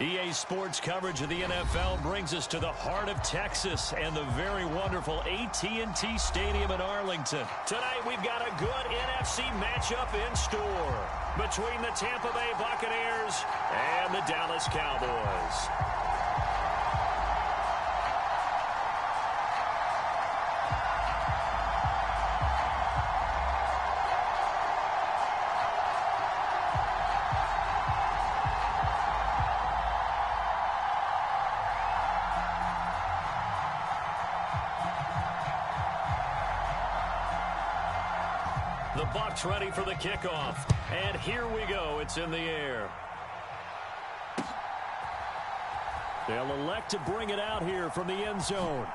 EA Sports coverage of the NFL brings us to the heart of Texas and the very wonderful AT&T Stadium in Arlington. Tonight we've got a good NFC matchup in store between the Tampa Bay Buccaneers and the Dallas Cowboys. The Bucs ready for the kickoff. And here we go. It's in the air. They'll elect to bring it out here from the end zone.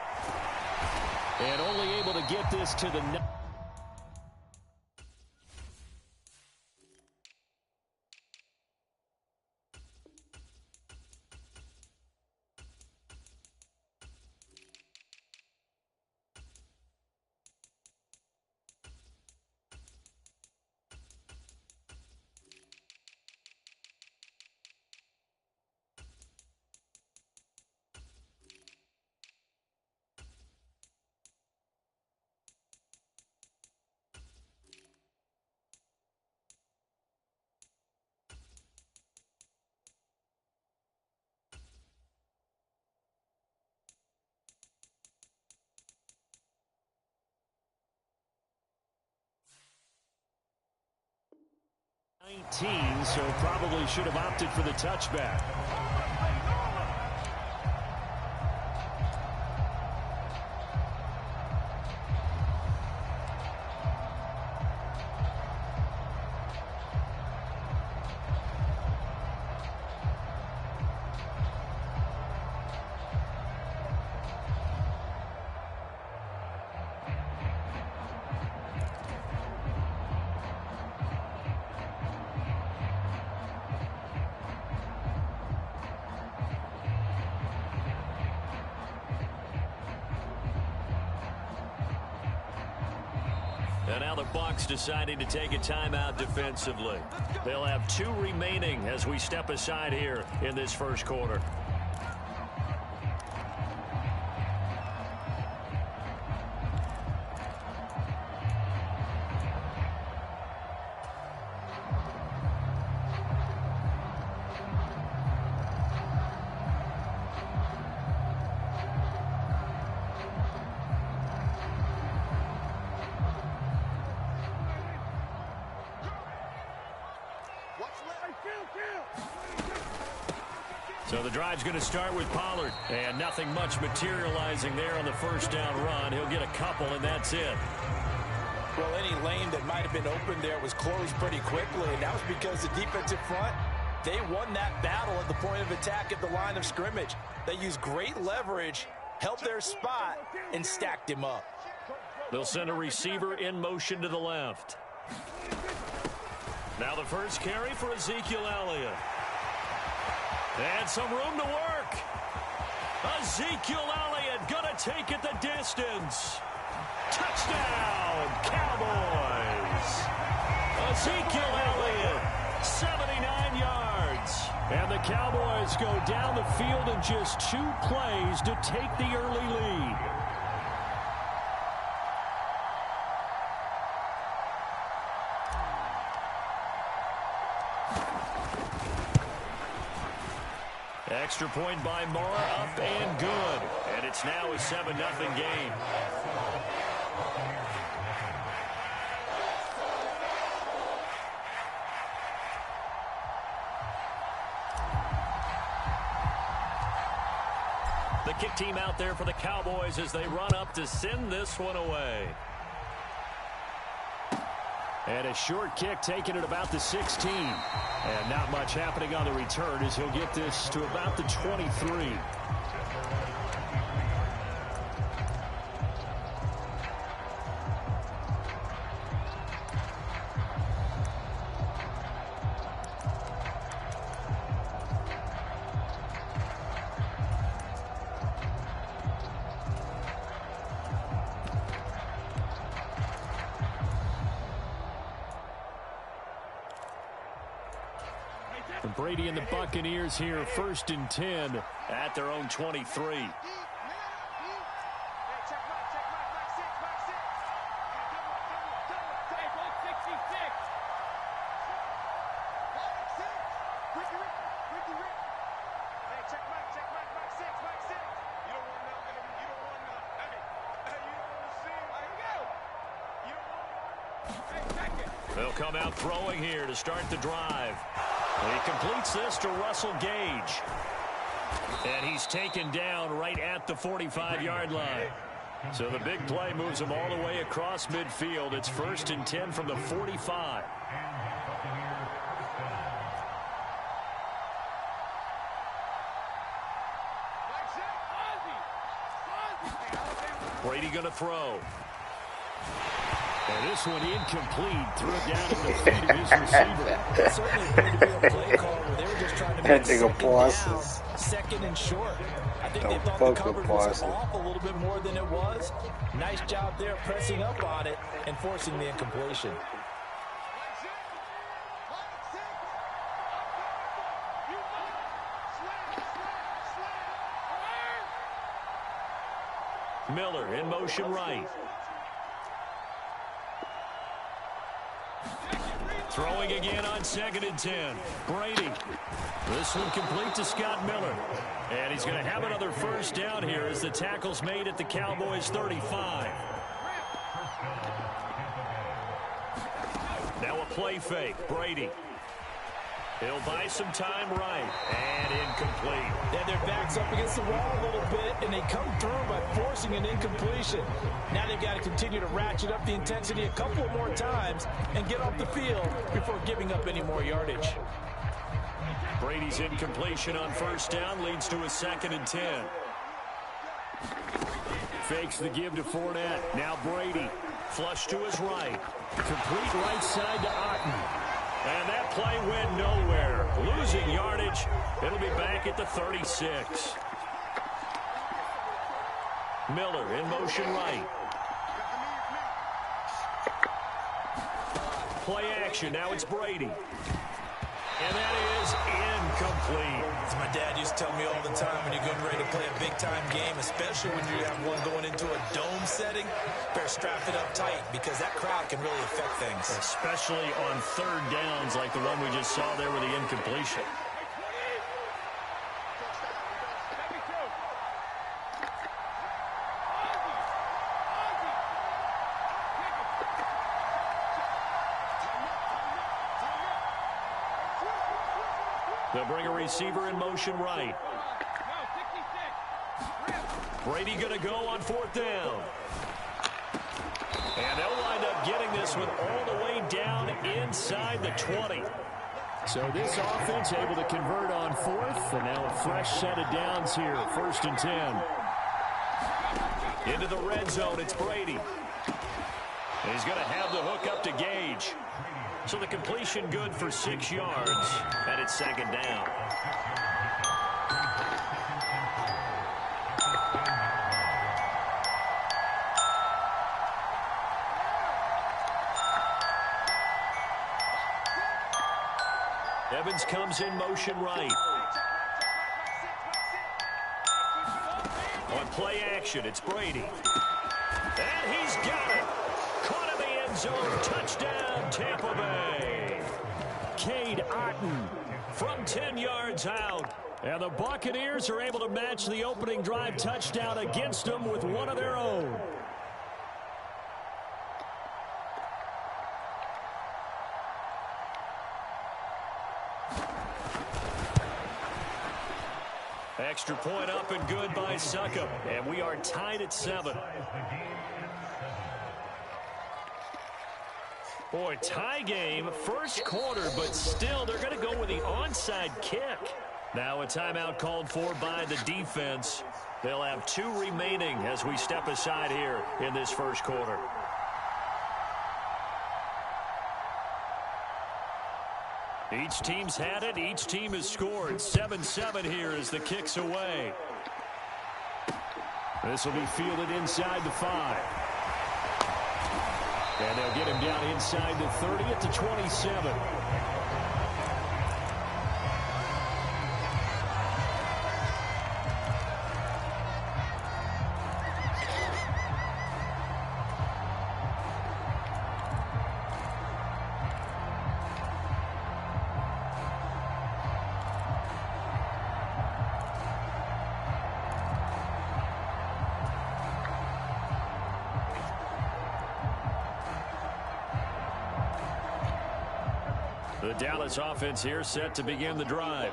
And only able to get this to the net. So probably should have opted for the touchback. And now the Bucs deciding to take a timeout defensively. They'll have 2 remaining as we step aside here in this first quarter. So the drive's going to start with Pollard. And nothing much materializing there on the first down run. He'll get a couple, and that's it. Well, any lane that might have been open there was closed pretty quickly, and that was because the defensive front, they won that battle at the point of attack at the line of scrimmage. They used great leverage, held their spot, and stacked him up. They'll send a receiver in motion to the left. Now the first carry for Ezekiel Elliott. And some room to work. Ezekiel Elliott gonna take it the distance. Touchdown, Cowboys. Ezekiel Elliott, 79 yards. And the Cowboys go down the field in just 2 plays to take the early lead. Extra point by Moore, up and good. And it's now a 7-0 game. The kick team out there for the Cowboys as they run up to send this one away. And a short kick taken at about the 16. And not much happening on the return as he'll get this to about the 23. And Brady and the Buccaneers here, 1st and 10 at their own 23. They'll come out throwing here to start the drive. He completes this to Russell Gage. And he's taken down right at the 45-yard line. So the big play moves him all the way across midfield. It's 1st and 10 from the 45. Brady going to throw. And this one incomplete. Threw it down at the feet of his receiver. It certainly appeared to be a play call where they were just trying to make second and short. I think they thought the coverage was off a little bit more than it was. Nice job there pressing up on it and forcing the incompletion. Miller in motion right. Throwing again on 2nd and 10. Brady. This one complete to Scott Miller. And he's going to have another 1st down here as the tackle's made at the Cowboys' 35. Now a play fake. Brady. He'll buy some time right. And incomplete. Yeah, their back's up against the wall a little bit, and they come through by forcing an incompletion. Now they've got to continue to ratchet up the intensity a couple more times and get off the field before giving up any more yardage. Brady's incompletion on 1st down leads to a 2nd and 10. Fakes the give to Fournette. Now Brady. Flush to his right. Complete right side to Otten. And that play went nowhere. Losing yardage. It'll be back at the 36. Miller in motion right. Play action. Now it's Brady. And that is incomplete. As my dad used to tell me all the time, when you're getting ready to play a big-time game, especially when you have one going into a dome setting, better strap it up tight because that crowd can really affect things. Especially on 3rd downs like the one we just saw there with the incompletion. They'll bring a receiver in motion right. Brady going to go on 4th down. And they'll wind up getting this one all the way down inside the 20. So this offense able to convert on 4th. And now a fresh set of downs here. 1st and 10. Into the red zone, it's Brady. And he's going to have the hook up to Gage. So the completion good for 6 yards, and it's 2nd down. Evans comes in motion right. On play action, it's Brady. And he's got it. Caught in the end zone. Touchdown, Tampa Bay. Cade Otton from 10 yards out. And the Buccaneers are able to match the opening drive touchdown against them with one of their own. Extra point up and good by Succop. And we are tied at 7. Boy, tie game, first quarter, but still they're going to go with the onside kick. Now a timeout called for by the defense. They'll have 2 remaining as we step aside here in this first quarter. Each team's had it. Each team has scored. 7-7 here as the kick's away. This will be fielded inside the 5. And they'll get him down inside the 30 at the 27. The Dallas offense here set to begin the drive.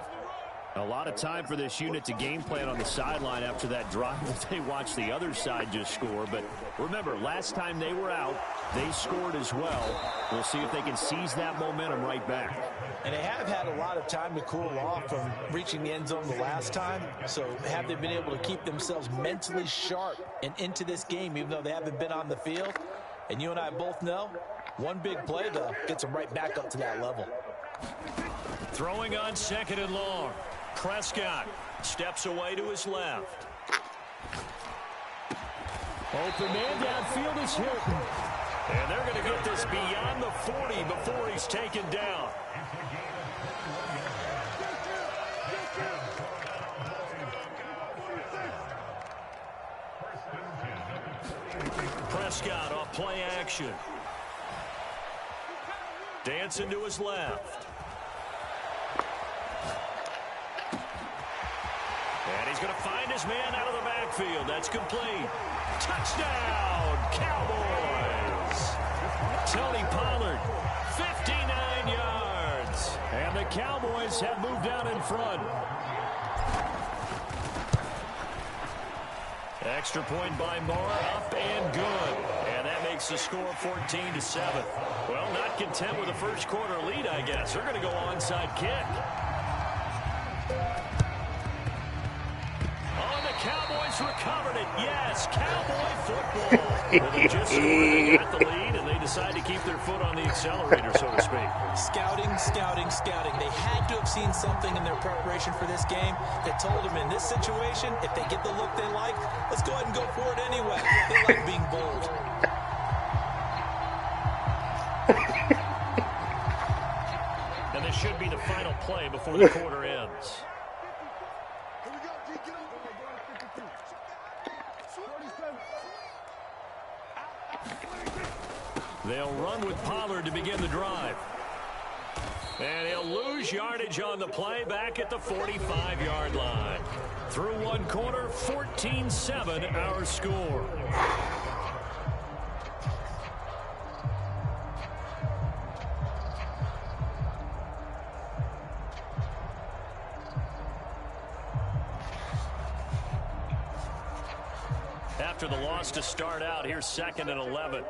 A lot of time for this unit to game plan on the sideline after that drive that they watched the other side just score. But remember, last time they were out, they scored as well. We'll see if they can seize that momentum right back. And they have had a lot of time to cool off from reaching the end zone the last time. So have they been able to keep themselves mentally sharp and into this game, even though they haven't been on the field? And you and I both know, one big play, though, gets them right back up to that level. Throwing on 2nd and long. Prescott steps away to his left. Open man downfield is hit. And they're going to get this beyond the 40 before he's taken down. Prescott off play action. Dancing to his left. And he's going to find his man out of the backfield. That's complete. Touchdown, Cowboys. Tony Pollard, 59 yards. And the Cowboys have moved out in front. Extra point by Moore, up and good. And that makes the score 14-7. Well, not content with a first quarter lead, I guess. They're going to go onside kick. Cowboys recovered it. Yes, Cowboy football. Well, they just scored, they got the lead, and they decide to keep their foot on the accelerator, so to speak. Scouting, scouting, scouting. They had to have seen something in their preparation for this game that told them in this situation, if they get the look they like, let's go ahead and go for it anyway. They like being bold. And this should be the final play before the quarter ends. They'll run with Pollard to begin the drive. And he'll lose yardage on the play back at the 45-yard line. Through one quarter, 14-7 our score. After the loss to start out, here's 2nd and 11.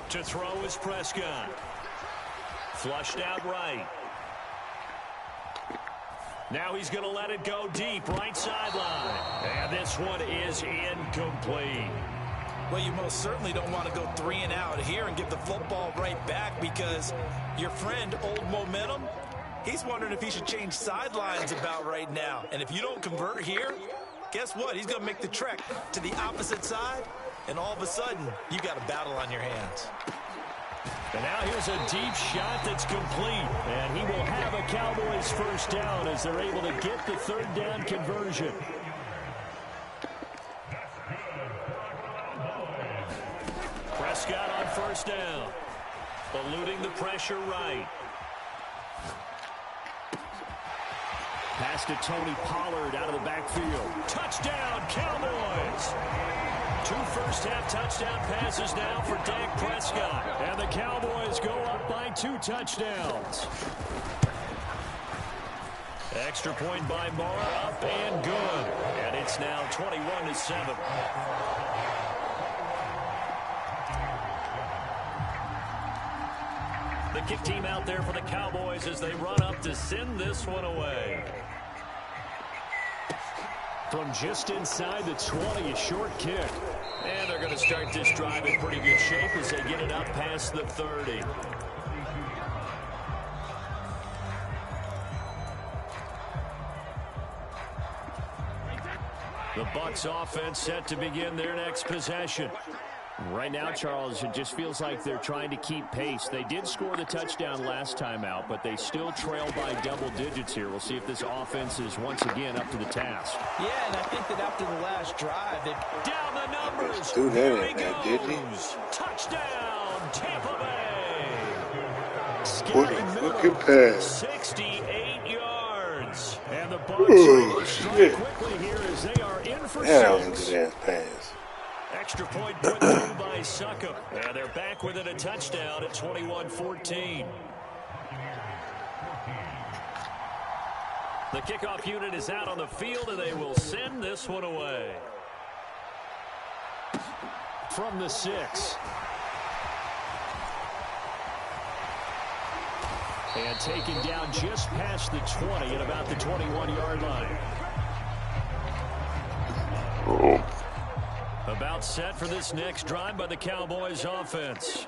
To throw is Prescott. Flushed out right. Now he's going to let it go deep, right sideline. And this one is incomplete. Well, you most certainly don't want to go 3 and out here and give the football right back, because your friend, Old Momentum, he's wondering if he should change sidelines about right now. And if you don't convert here, guess what? He's going to make the trek to the opposite side, and all of a sudden, you got a battle on your hands. And now here's a deep shot that's complete. And he will have a Cowboys first down as they're able to get the 3rd down conversion. Prescott on first down. Eluding the pressure right. Pass to Tony Pollard out of the backfield. Touchdown, Cowboys! 2 first-half touchdown passes now for Dak Prescott. And the Cowboys go up by 2 touchdowns. Extra point by Moore, up and good. And it's now 21-7. The kick team out there for the Cowboys as they run up to send this one away. From just inside the 20, a short kick. And they're going to start this drive in pretty good shape as they get it up past the 30. The Bucs offense set to begin their next possession. Right now, Charles, it just feels like they're trying to keep pace. They did score the touchdown last time out, but they still trail by double digits here. We'll see if this offense is once again up to the task. Yeah, and I think that after the last drive, they down the numbers. Do that in there, didn't he? Touchdown, Tampa Bay. What a fucking pass. 68 yards. And And the Bucs strike quickly here as they are in for 6. That was a good pass. Extra point put through by Succop. And they're back within a touchdown at 21-14. The kickoff unit is out on the field, and they will send this one away. From the 6. And taken down just past the 20 at about the 21-yard line. About set for this next drive by the Cowboys offense.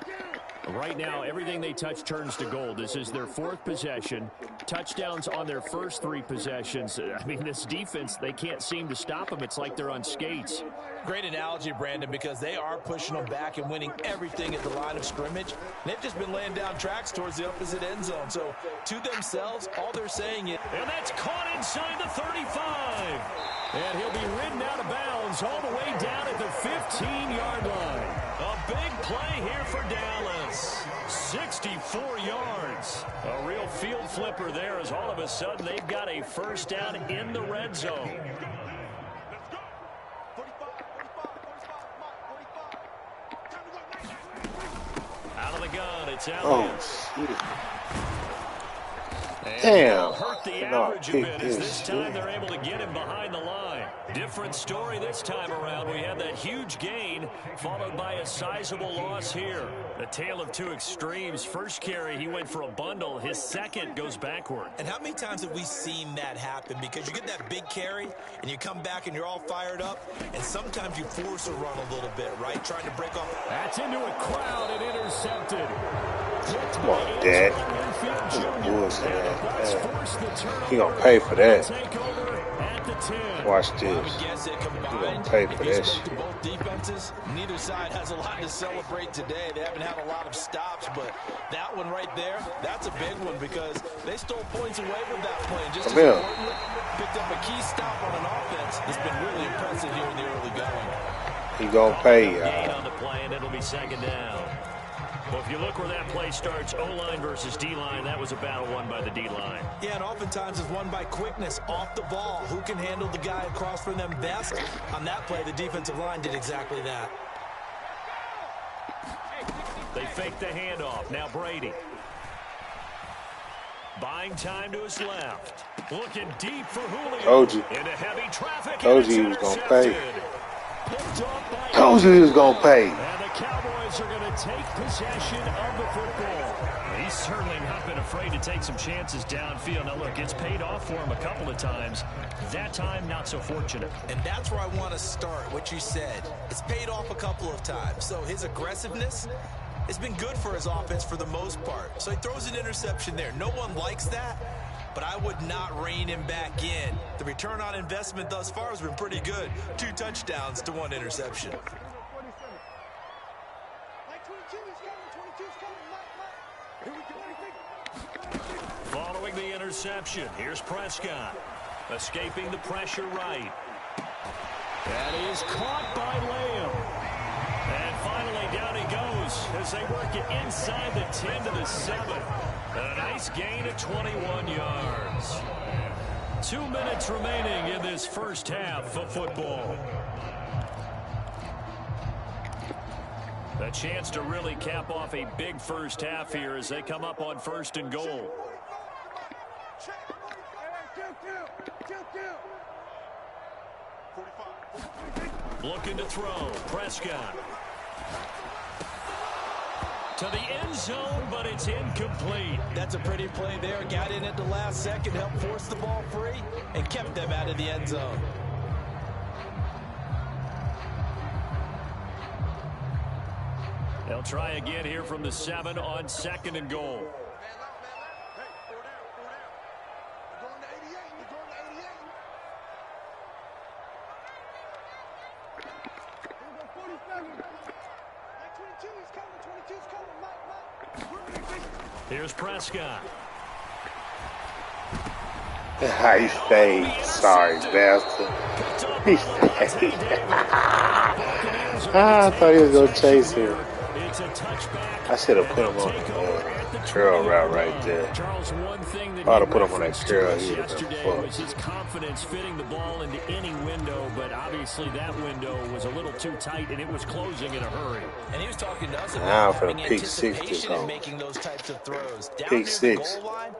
Right now, everything they touch turns to gold. This is their 4th possession. Touchdowns on their first 3 possessions. I mean, this defense, they can't seem to stop them. It's like they're on skates. Great analogy, Brandon, because they are pushing them back and winning everything at the line of scrimmage. They've just been laying down tracks towards the opposite end zone. So, to themselves, all they're saying is... And that's caught inside the 35. And he'll be ridden out of bounds all the way down at the 15-yard line. A big play here for Dallas. 64 yards. A real field flipper there as all of a sudden they've got a first down in the red zone. Out of the gun, it's Elliott. Oh, shit. Damn. Hurt the average a bit as this time they're able to get him behind the line. Different story this time around. We had that huge gain followed by a sizable loss here. A tale of 2 extremes. First carry, he went for a bundle. His second goes backward. And how many times have we seen that happen? Because you get that big carry, and you come back and you're all fired up, and sometimes you force a run a little bit, right? Trying to break off. That's into a crowd and intercepted. Come on, Dad. He gonna pay for that. Watch this. He gonna pay for that shit. Both defenses, neither side has a lot to celebrate today. They haven't had a lot of stops, but that one right there, that's a big one because they stole points away with that play. And just as importantly, picked up a key stop on an offense that's been really impressive here in the early going. He gonna pay, Gain on the play, and it'll be second down. Well, if you look where that play starts, O-line versus D-line, that was a battle won by the D-line. Yeah, and oftentimes it's won by quickness off the ball. Who can handle the guy across from them best? On that play, the defensive line did exactly that. They fake the handoff. Now Brady. Buying time to his left. Looking deep for Julio. Told you. Into heavy traffic. Told you he was gonna pay. Told you he was gonna pay. And the Cowboys are going to take possession of the football. He's certainly not been afraid to take some chances downfield. Now, look, it's paid off for him a couple of times. That time, not so fortunate. And that's where I want to start, what you said. It's paid off a couple of times. So his aggressiveness has been good for his offense for the most part. So he throws an interception there. No one likes that, but I would not rein him back in. The return on investment thus far has been pretty good. 2 touchdowns to 1 interception. Following the interception, here's Prescott. Escaping the pressure right. That is caught by Lamb. And finally down he goes as they work it inside the 10 to the 7. A nice gain of 21 yards. 2 minutes remaining in this first half of football. A chance to really cap off a big first half here as they come up on 1st and goal. Looking to throw. Prescott. To the end zone, but it's incomplete. That's a pretty play there. Got in at the last second, helped force the ball free, and kept them out of the end zone. They'll try again here from the 7 on 2nd and goal. Here's Prescott. He stayed. Sorry, bastard. He stayed. I thought he was going to chase him. I should have put him on the curl route right there. Charles, one thing that Ought to put him on that curl. yesterday was his confidence fitting the ball into any window, but obviously that window was a little too tight and it was closing in a hurry. And he was talking to us about having anticipation in making those types of throws. Down near the goal line,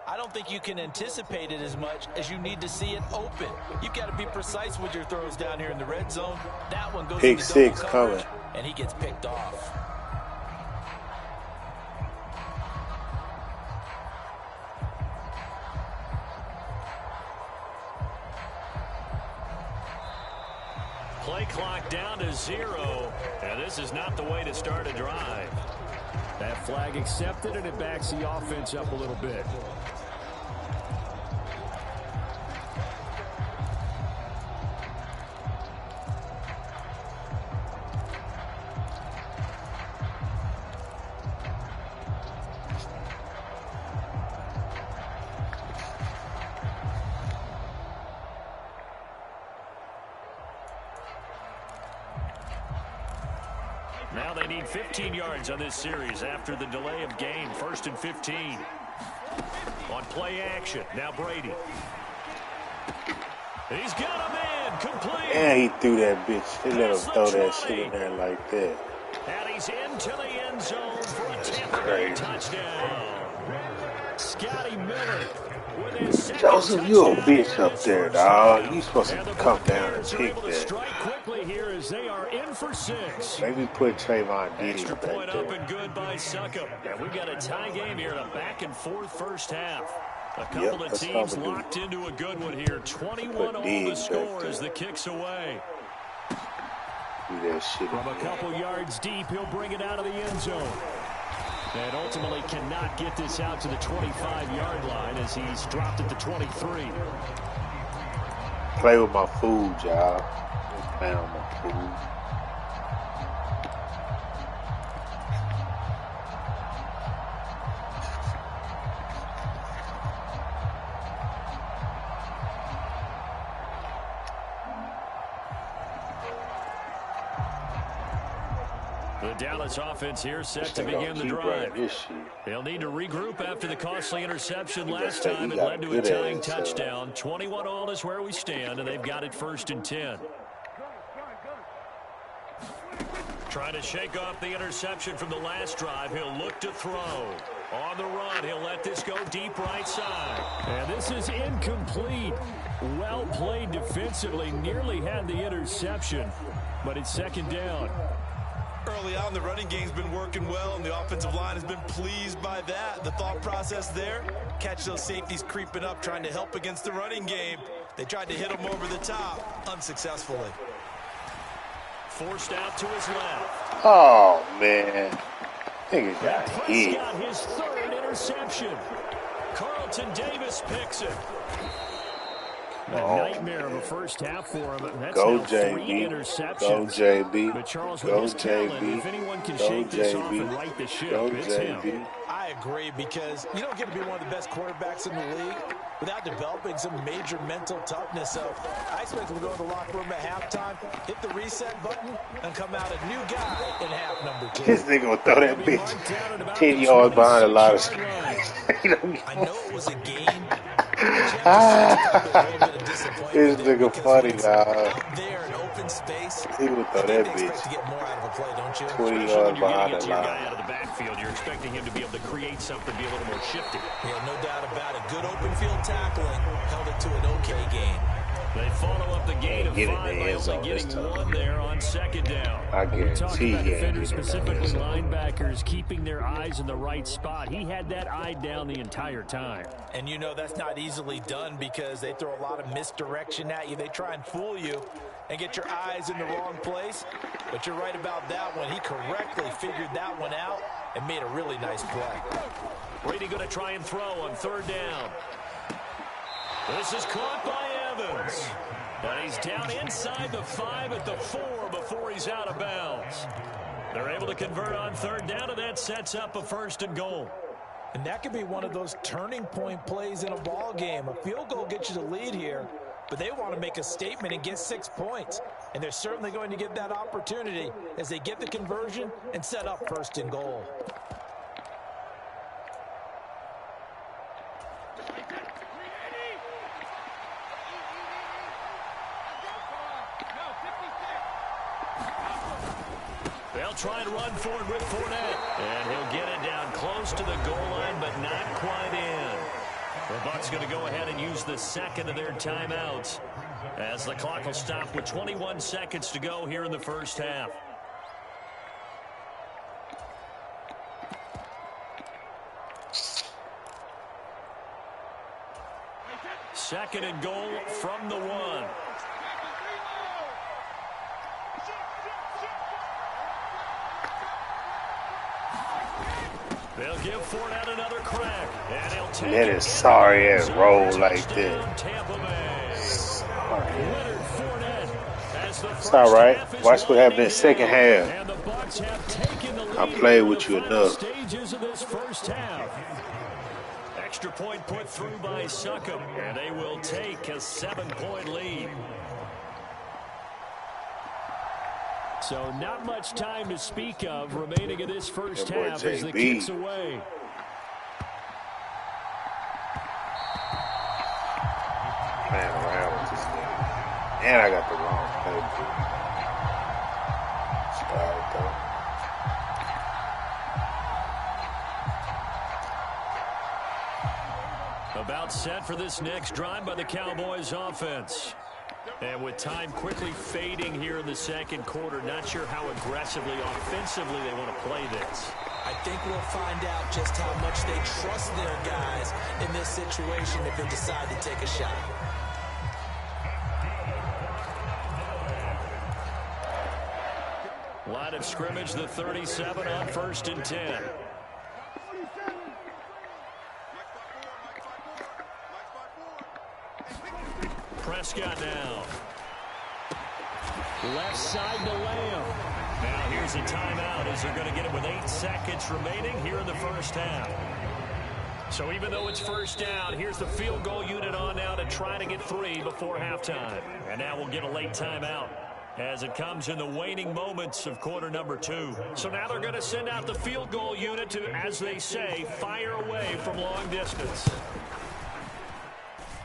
I don't think you can anticipate it as much as you need to see it open. You've got to be precise with your throws down here in the red zone. That one goes into double coverage, and he gets picked off. Play clock down to 0, and this is not the way to start a drive. That flag accepted, and it backs the offense up a little bit. Now they need 15 yards on this series after the delay of game. 1st and 15. On play action. Now Brady. He's got a man complete. And he threw that bitch. They let him throw that shit in there like that. And he's into the end zone for a Tampa touchdown. Scotty Miller with his second Joseph, you a bitch up there, dog. You supposed to come down and pick that. Strike quickly here as they are in for 6. Maybe put Trayvon Diddy Extra back point there. up and good by Succop. And we've got a tie game here in a back-and-forth first half. A couple of teams locked into a good one here. 21 all the score as the kick's away. That shit From a couple yards deep, he'll bring it out of the end zone. And ultimately cannot get this out to the 25-yard line as he's dropped at the 23. Play with my food, y'all. Play on my food. The Dallas offense here set to begin the drive. Right, They'll need to regroup after the costly interception last time. It led to a tying touchdown. 21 all is where we stand, and they've got it 1st and 10. Trying to shake off the interception from the last drive. He'll look to throw. On the run, he'll let this go deep right side. And this is incomplete. Well played defensively. Nearly had the interception, but it's 2nd down. Early on, the running game's been working well, and the offensive line has been pleased by that. The thought process there, catch those safeties creeping up, trying to help against the running game. They tried to hit him over the top, unsuccessfully. Forced out to his left. Oh, man. Nigga got hit. Got his 3rd interception. Carlton Davis picks it. A nightmare of a first half for him. That's Go, now 3 JB. interceptions. Go, JB. But Charles, Go, with his talent, JB. if anyone can Go, shake this JB. off and right the ship, Go, it's JB. him. I agree, because you don't get to be one of the best quarterbacks in the league without developing some major mental toughness. So I expect him to go to the locker room at halftime, hit the reset button, and come out a new guy in half number 2. This nigga will throw that bitch 10 yards behind a lot of screens. I know it was a game. This nigga funny, dog. Out there in open space, He would throw that expect to bitch get more out of a play, don't you? 20 When yards you're behind getting it the to your guy line. out of the backfield, you're expecting him to be able to create something, be a little more shifty. Yeah, no doubt about it. Good open field tackling held it to an okay game. They follow up the gain of 5 by only getting 1 there on 2nd down. I We talk guarantee about he defenders, ain't specifically getting linebackers, keeping their eyes in the right spot. He had that eye down the entire time. And you know that's not easily done because they throw a lot of misdirection at you. They try and fool you and get your eyes in the wrong place. But you're right about that one. He correctly figured that one out and made a really nice play. Brady going to try and throw on 3rd down. This is caught by Evans. And he's down inside the 5 at the 4 before he's out of bounds. They're able to convert on 3rd down, and that sets up a 1st and goal. And that could be one of those turning point plays in a ball game. A field goal gets you the lead here, but they want to make a statement and get 6 points. And they're certainly going to get that opportunity as they get the conversion and set up 1st and goal. They'll try and run for it with Fournette. And he'll get it down close to the goal line, but not quite in. The Bucs going to go ahead and use the second of their timeouts as the clock will stop with 21 seconds to go here in the first half. Second and goal from the 1. They'll give Fournette another crack. And he'll take that is sorry ass roll like that. It's all right. Watch what happened in the second half. I played with you enough. Extra point put through by Succop, and they will take a 7-point lead. So not much time to speak of remaining in this first half as the kick's away. Playing around with this thing. And I got the wrong play. About set for this next drive by the Cowboys offense. And with time quickly fading here in the second quarter, not sure how aggressively, offensively they want to play this. I think we'll find out just how much they trust their guys in this situation if they decide to take a shot. Line of scrimmage, the 37 on 1st and 10. Prescott now. Left side to Lamb. Now here's a timeout as they're going to get it with 8 seconds remaining here in the first half. So even though it's first down, here's the field goal unit on now to try to get 3 before halftime. And now we'll get a late timeout as it comes in the waning moments of quarter number 2. So now they're going to send out the field goal unit to, as they say, fire away from long distance.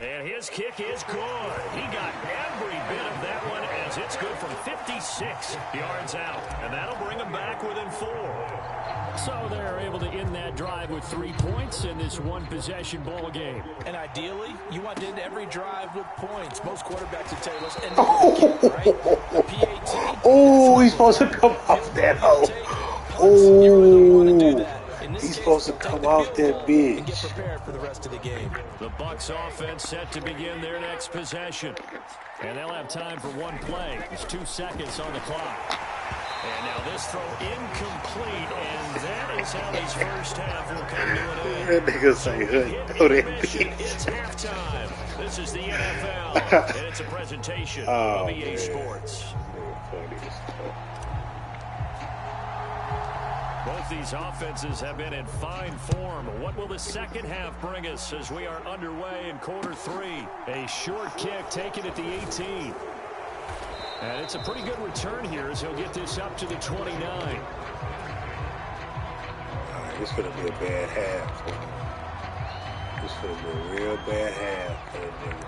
And his kick is good. He got every bit of that one as it's good from 56 yards out. And that'll bring him back within 4. So they're able to end that drive with 3 points in this one-possession ball game. And ideally, you want to end every drive with points. Most quarterbacks would tell you, let's end it with a kick, right? A PAT. Oh, he's supposed to come off that hole. Oh. He's supposed to come out that bitch. And get prepared for the rest of the game. The Bucs offense set to begin their next possession. And they'll have time for one play. There's 2 seconds on the clock. And now this throw incomplete, and that is how this first half will come to an end. That nigga say hood. Throw that bitch. It's halftime. This is the NFL, and it's a presentation of EA Sports. Both these offenses have been in fine form. What will the second half bring us as we are underway in quarter 3? A short kick taken at the 18. And it's a pretty good return here as he'll get this up to the 29. This is going to be a bad half. This is going to be a real bad half for that nigga.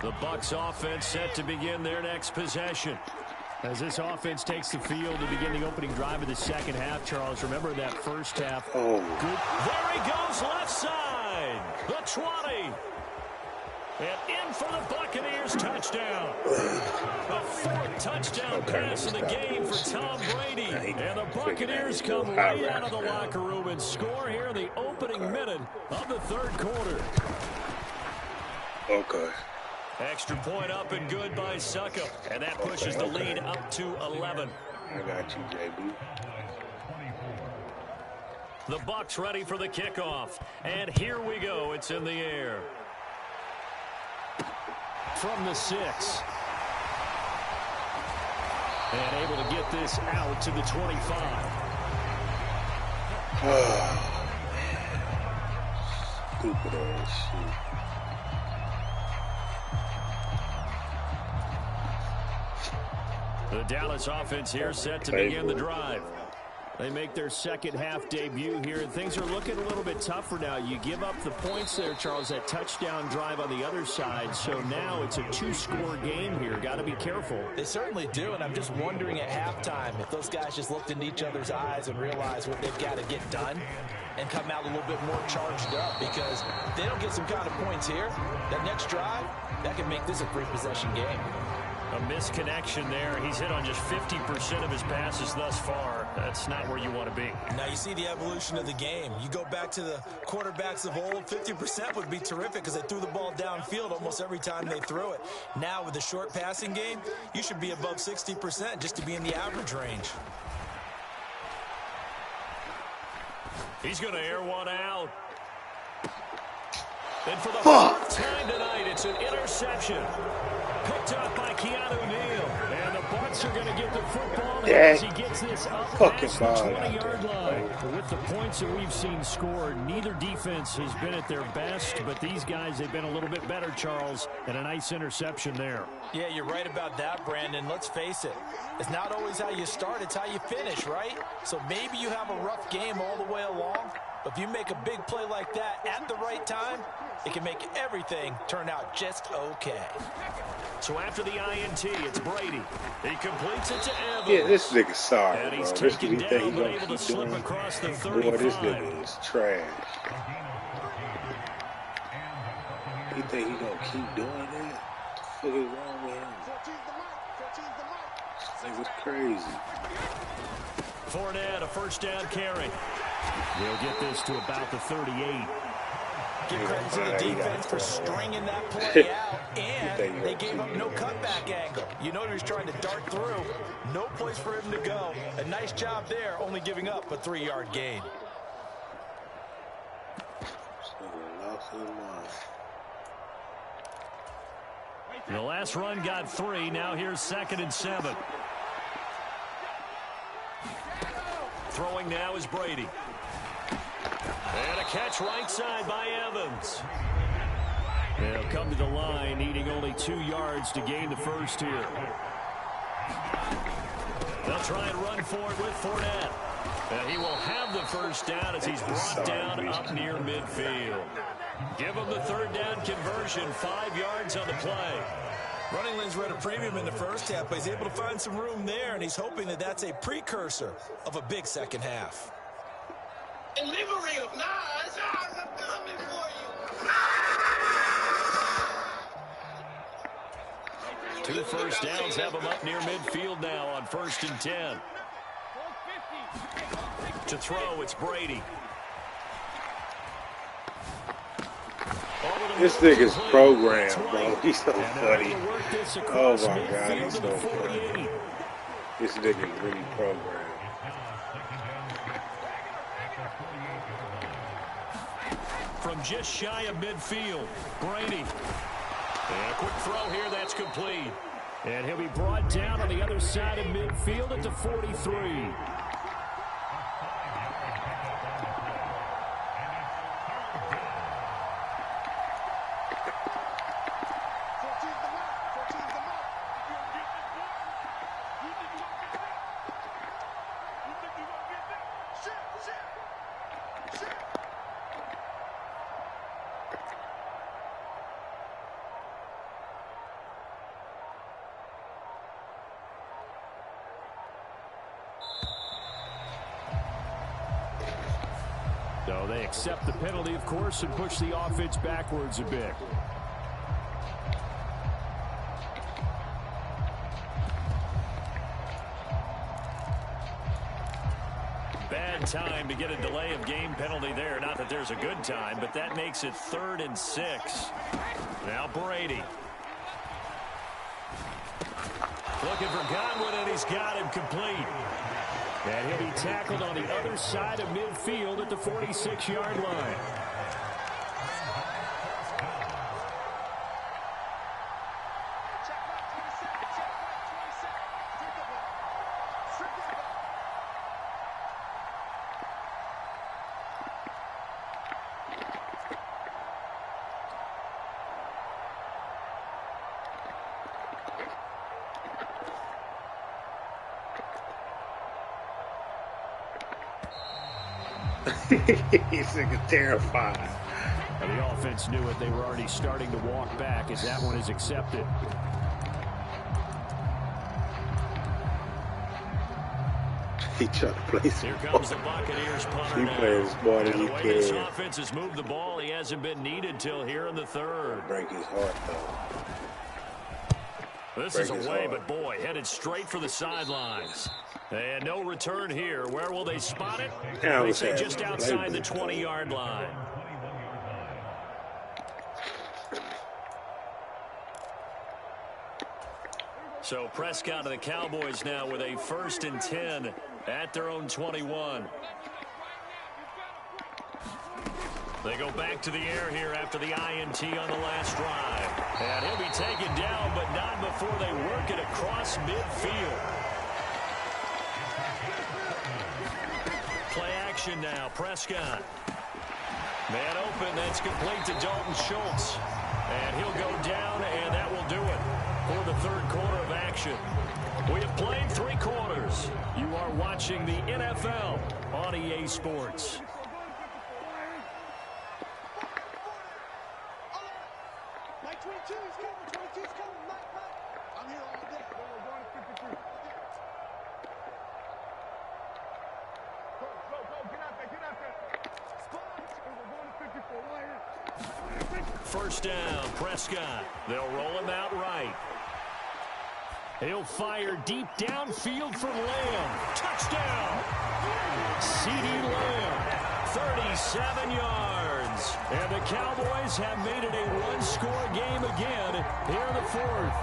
The Bucs offense set to begin their next possession. As this offense takes the field to begin the opening drive of the second half, Charles, remember that first half. Oh. Good. There he goes, left side. The 20. And in for the Buccaneers, touchdown. The 4th touchdown pass of the game for Tom Brady. And the Buccaneers come right out of the locker room and score here in the opening minute of the 3rd quarter. Okay. Extra point up and good by Succop. And that pushes the lead up to 11. I got you, JB. The Bucs ready for the kickoff. And here we go. It's in the air. From the 6. And able to get this out to the 25. Stupid ass shit. The Dallas offense here set to begin the drive. They make their second half debut here, and things are looking a little bit tougher now. You give up the points there, Charles, that touchdown drive on the other side. So now it's a two-score game here. Got to be careful. They certainly do, and I'm just wondering at halftime if those guys just looked into each other's eyes and realized what they've got to get done and come out a little bit more charged up, because if they don't get some kind of points here, that next drive, that can make this a three-possession game. A misconnection there. He's hit on just 50% of his passes thus far. That's not where you want to be. Now you see the evolution of the game. You go back to the quarterbacks of old, 50% would be terrific because they threw the ball downfield almost every time they threw it. Now with the short passing game, you should be above 60% just to be in the average range. He's going to air one out. And for the fourth time tonight, it's an interception. Picked up by Keanu Neal. And the Bucs are going to get the football as he gets this up past the 20-yard line. With the points that we've seen scored, neither defense has been at their best, but these guys, they've been a little bit better, Charles, and a nice interception there. Yeah, you're right about that, Brandon. Let's face it. It's not always how you start, it's how you finish, right? So maybe you have a rough game all the way along, but if you make a big play like that at the right time, it can make everything turn out just okay. So after the INT, it's Brady. He completes it to Evans. Yeah, this nigga's sorry, and he's bro. This taken nigga down, think he but gonna able to keep slip doing. across the Boy, 35. this nigga is trash. He think he gonna keep doing that? What the fuck is wrong with him? This nigga's crazy. Fournette, a first down carry. They'll get this to about the 38. Give credit to the defense for stringing that play out, and they gave up no cutback angle. You know he was trying to dart through. No place for him to go. A nice job there, only giving up a 3-yard gain. The last run got 3. Now here's 2nd and 7. Throwing now is Brady. And a catch right side by Evans. They'll come to the line, needing only 2 yards to gain the first here. They'll try and run for it with Fournette. And he will have the first down as he's brought down up near midfield. Give him the 3rd down conversion, 5 yards on the play. Running lanes were at a premium in the first half, but he's able to find some room there, and he's hoping that that's a precursor of a big second half. Delivery of knives, I'm coming for you. 2 first downs have him up near midfield now on 1st and 10. To throw, it's Brady. This nigga's programmed, bro. He's so funny. Oh my God, he's so funny. This nigga's really programmed. From just shy of midfield, Brady. And a quick throw here, that's complete. And he'll be brought down on the other side of midfield at the 43. So they accept the penalty, of course, and push the offense backwards a bit. Bad time to get a delay of game penalty there. Not that there's a good time, but that makes it 3rd and 6. Now Brady. Looking for Godwin, and he's got him complete. And he'll be tackled on the other side of midfield at the 46-yard line. He's terrified. And the offense knew it. They were already starting to walk back as that one is accepted. He tried to play some. Here comes the Buccaneers punter He now. played as smart as he The way this can. offense has moved the ball, he hasn't been needed till here in the third. Break his heart, though. This is away, but boy, headed straight for the sidelines. And no return here. Where will they spot it? They say just outside the 20-yard line. So Prescott and the Cowboys now with a 1st and 10 at their own 21. They go back to the air here after the INT on the last drive. And he'll be taken down, but not before they work it across midfield. Play action now. Prescott. Man open. That's complete to Dalton Schultz. And he'll go down, and that will do it for the third quarter of action. We have played 3 quarters. You are watching the NFL on EA Sports. First down, Prescott. They'll roll him out right. He'll fire deep downfield for Lamb. Touchdown! CeeDee Lamb, 37 yards. And the Cowboys have made it a one-score game again here in the fourth.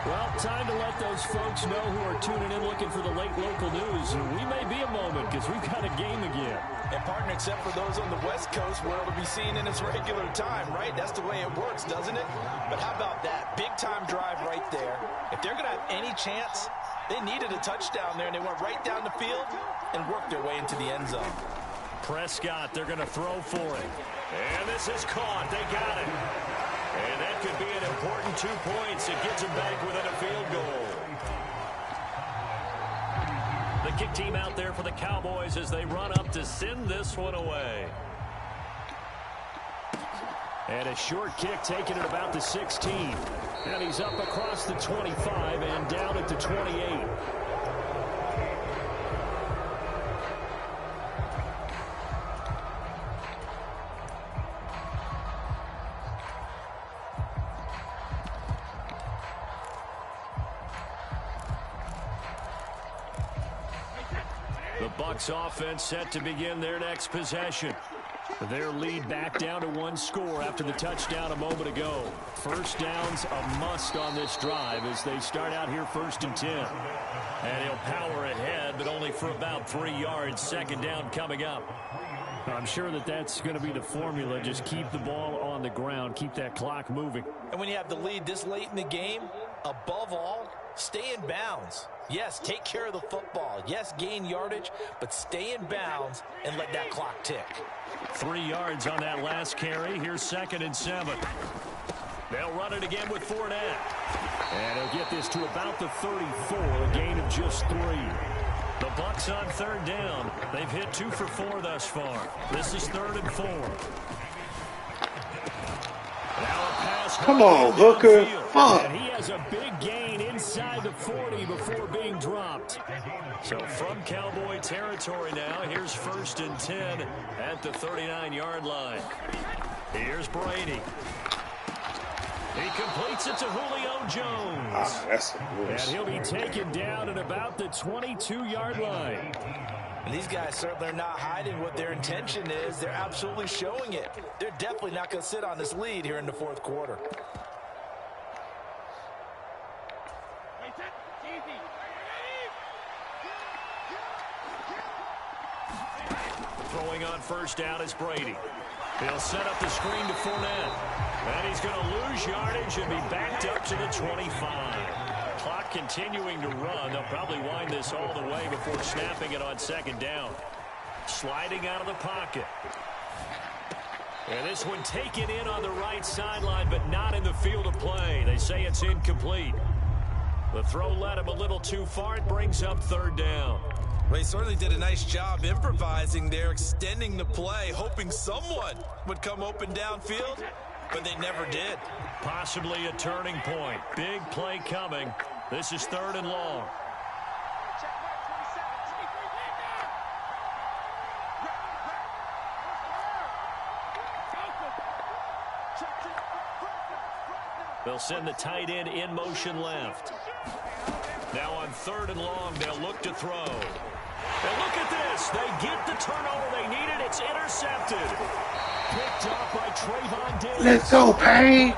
Well, time to let those folks know who are tuning in looking for the late local news. We may be a moment because we've got a game again. And partner, except for those on the West Coast, where it'll be seen in its regular time, right? That's the way it works, doesn't it? But how about that? Big-time drive right there. If they're going to have any chance, they needed a touchdown there, and they went right down the field and worked their way into the end zone. Prescott, they're going to throw for it. And this is caught. They got it. And that could be an important 2 points. It gets them back within a field goal. The kick team out there for the Cowboys as they run up to send this one away. And a short kick taken at about the 16. And he's up across the 25 and down at the 28. The Bucs offense set to begin their next possession. Their lead back down to 1 score after the touchdown a moment ago. First down's a must on this drive as they start out here 1st and 10. And he'll power ahead, but only for about 3 yards. Second down coming up. I'm sure that that's going to be the formula. Just keep the ball on the ground. Keep that clock moving. And when you have the lead this late in the game, above all, stay in bounds. Yes, take care of the football. Yes, gain yardage, but stay in bounds and let that clock tick. 3 yards on that last carry. Here's 2nd and 7. They'll run it again with Fournette. And he'll get this to about the 34, a gain of just 3. The Bucs on 3rd down. They've hit 2 for 4 thus far. This is 3rd and 4. Now a pass. Come on, Hooker. Fuck. And he has a big gain inside the 40 before being dropped. So from Cowboy territory now, here's 1st and 10 at the 39-yard line. Here's Brady. He completes it to Julio Jones. That's and he'll be taken down at about the 22-yard line. And these guys certainly are not hiding what their intention is. They're absolutely showing it. They're definitely not going to sit on this lead here in the 4th quarter. Throwing on 1st down is Brady. He'll set up the screen to Fournette. And he's going to lose yardage and be backed up to the 25. Clock continuing to run. They'll probably wind this all the way before snapping it on 2nd down. Sliding out of the pocket. And this one taken in on the right sideline, but not in the field of play. They say it's incomplete. The throw led him a little too far. It brings up third down. Well, he certainly did a nice job improvising there, extending the play, hoping someone would come open downfield, but they never did. Possibly a turning point. Big play coming. This is 3rd and long. They'll send the tight end in motion left. Now on 3rd and long, they'll look to throw. And look at this. They get the turnover they needed. It's intercepted. Picked up by Trayvon Diggs. Let's go, Payne.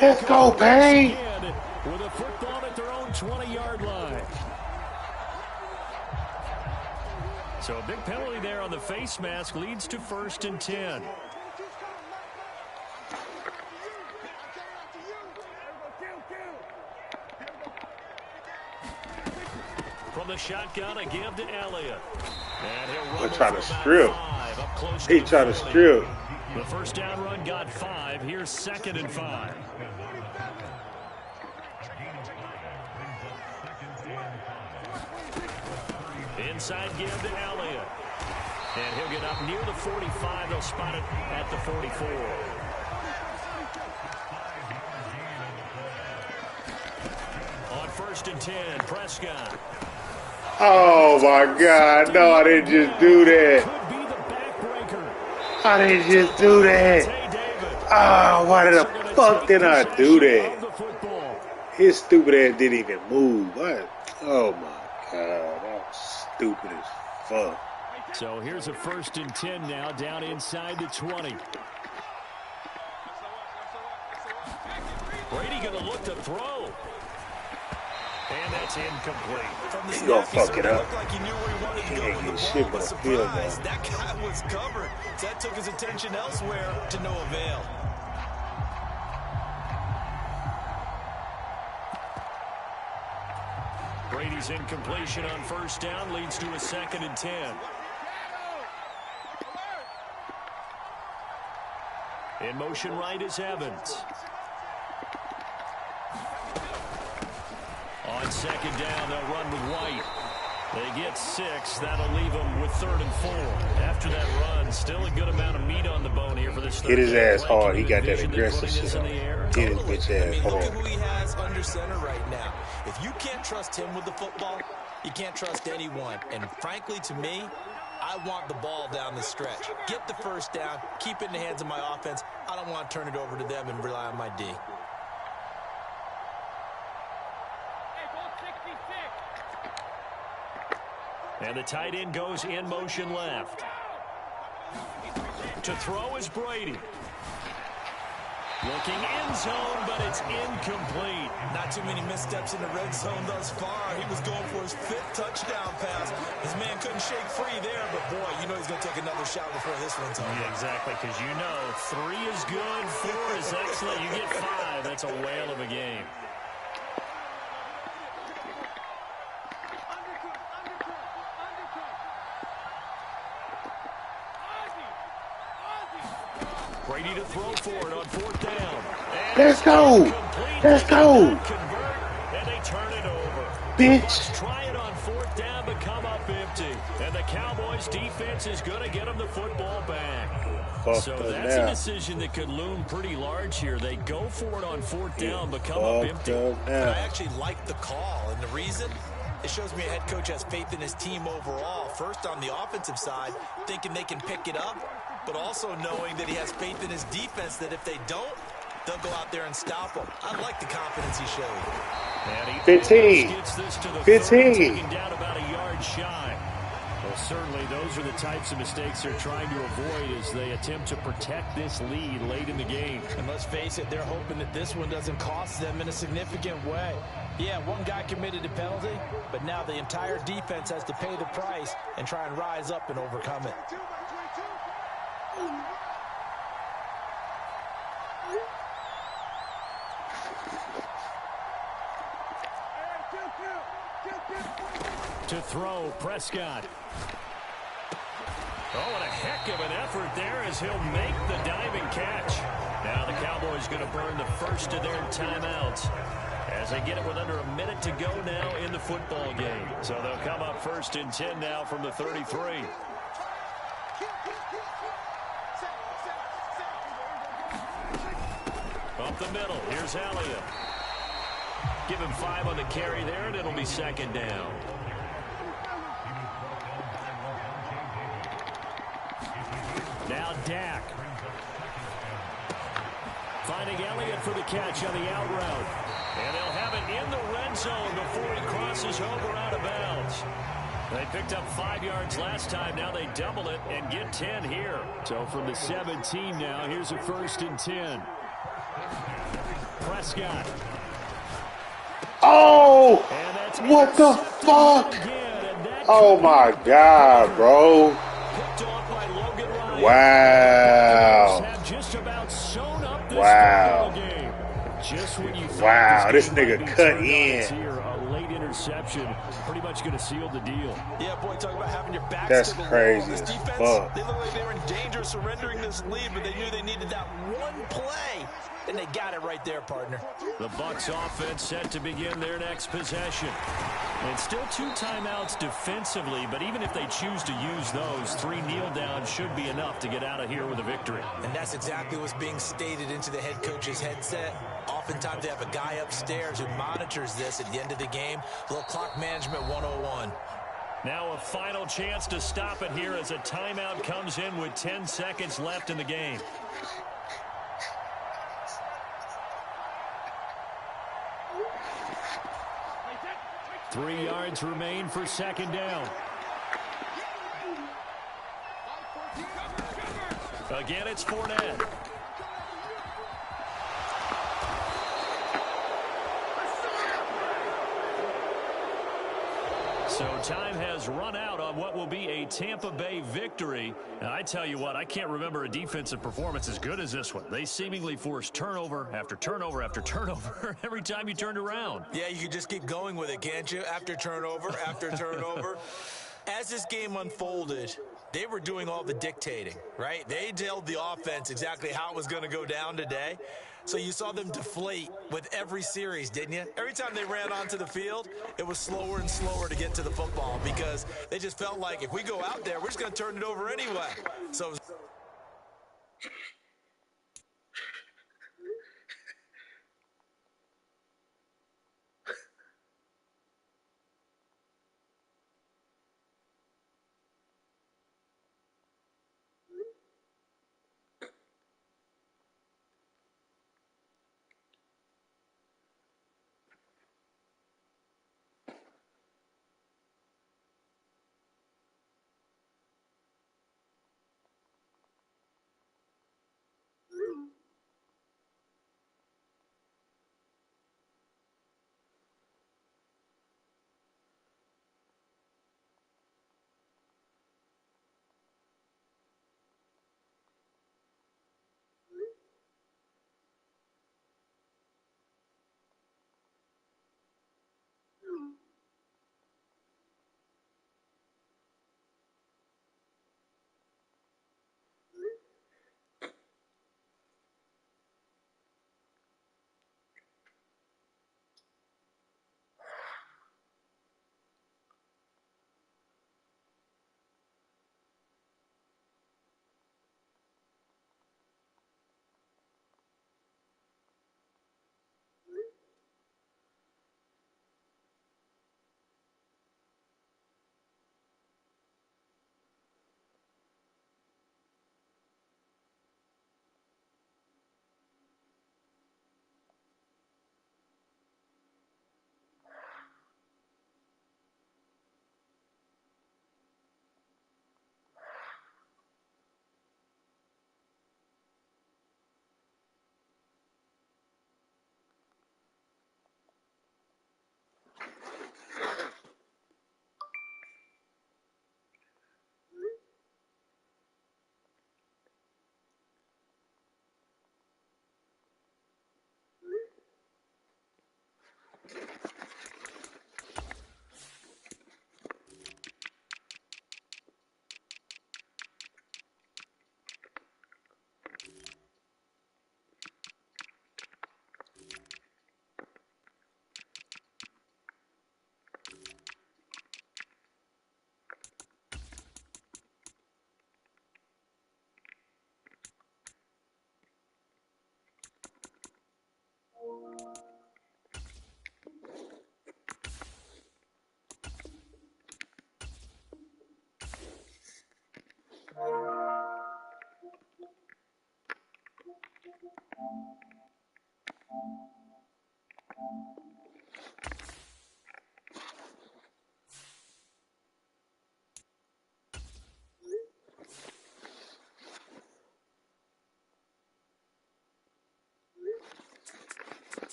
Let's go, Payne. With a football at their own 20-yard line. So a big penalty there on the face mask leads to 1st and 10. From the shotgun, a give to Elliott. And he'll run trying to strip. He trying to strip. The first down run got 5. Here's 2nd and 5. Inside give to Elliott. And he'll get up near the 45. They'll spot it at the 44. On 1st and 10, Prescott. Oh, my God. No, I didn't just do that. I didn't just do that. Oh, why the fuck did I do that? His stupid ass didn't even move. Oh, my God. That was stupid as fuck. So here's a 1st and 10 now, down inside the 20. Brady going to look to throw. And that's incomplete. From the He gonna snap, fuck it up. Looked like he knew where he wanted to go with the ball, Shit, but but field goal. surprise, that guy was covered. So that took his attention elsewhere to no avail. Brady's incompletion on 1st down leads to a 2nd and 10. In motion right is Evans. On 2nd down, they'll run with White. They get 6. That'll leave them with 3rd and 4. After that run, still a good amount of meat on the bone here for this. Hit his ass hard. He got that aggressive shit on. Hit his bitch ass Look at hard. who he has under center right now. If you can't trust him with the football, you can't trust anyone. And frankly, to me, I want the ball down the stretch. Get the 1st down, keep it in the hands of my offense. I don't want to turn it over to them and rely on my D. And the tight end goes in motion left. To throw is Brady. Looking end zone, but it's incomplete. Not too many missteps in the red zone thus far. He was going for his 5th touchdown pass. His man couldn't shake free there, but boy, you know he's going to take another shot before this one's over. Yeah, exactly, because you know 3 is good, 4 is excellent. You get 5, that's a whale of a game. Brady to throw for it on 4th down. And Let's go. Let's go. And they turn it over. Bitch. Let's try it on 4th down, but come up empty. And the Cowboys defense is going to get them the football back. So that's a decision that could loom pretty large here. They go for it on 4th down, but come up empty. And I actually like the call. And the reason? It shows me a head coach has faith in his team overall. First, on the offensive side, thinking they can pick it up, but also knowing that he has faith in his defense that if they don't, they'll go out there and stop them. I like the confidence he showed. And he 15. gets this to the 15. 30, taking down about a yard shy. Well, certainly those are the types of mistakes they're trying to avoid as they attempt to protect this lead late in the game. And let's face it, they're hoping that this one doesn't cost them in a significant way. Yeah, one guy committed a penalty, but now the entire defense has to pay the price and try and rise up and overcome it. To throw, Prescott. Oh, and a heck of an effort there as he'll make the diving catch. Now the Cowboys going to burn the first of their timeouts as they get it with under a minute to go now in the football game. So they'll come up 1st and 10 now from the 33. Up the middle, here's Elliott. Give him 5 on the carry there, and it'll be 2nd down. Now Dak. Finding Elliott for the catch on the out route. And they'll have it in the red zone before he crosses over out of bounds. They picked up 5 yards last time. Now they double it and get 10 here. So from the 17 now, here's a 1st and 10. Prescott. Oh! What the fuck? Oh my God, bro. Wow. Wow. Wow, this nigga cut in. A late interception, pretty much going to seal the deal. Yeah, boy, talk about having your back That's to the crazy wall. This as defense, fuck. they look like they were in danger of surrendering this lead, but they knew they needed that one play, and they got it right there, partner. The Bucs offense set to begin their next possession. And still 2 timeouts defensively, but even if they choose to use those, 3 kneel downs should be enough to get out of here with a victory. And that's exactly what's being stated into the head coach's headset. Oftentimes they have a guy upstairs who monitors this at the end of the game. A little clock management 101. Now a final chance to stop it here as a timeout comes in with 10 seconds left in the game. Three yards remain for 2nd down. Again, it's Fournette. So time has run out on what will be a Tampa Bay victory. And I tell you what, I can't remember a defensive performance as good as this one. They seemingly forced turnover after turnover after turnover every time you turned around. Yeah, you can just keep going with it, can't you? After turnover, after turnover. As this game unfolded, they were doing all the dictating, right? They told the offense exactly how it was going to go down today. So you saw them deflate with every series, didn't you? Every time they ran onto the field, it was slower and slower to get to the football because they just felt like if we go out there, we're just going to turn it over anyway. So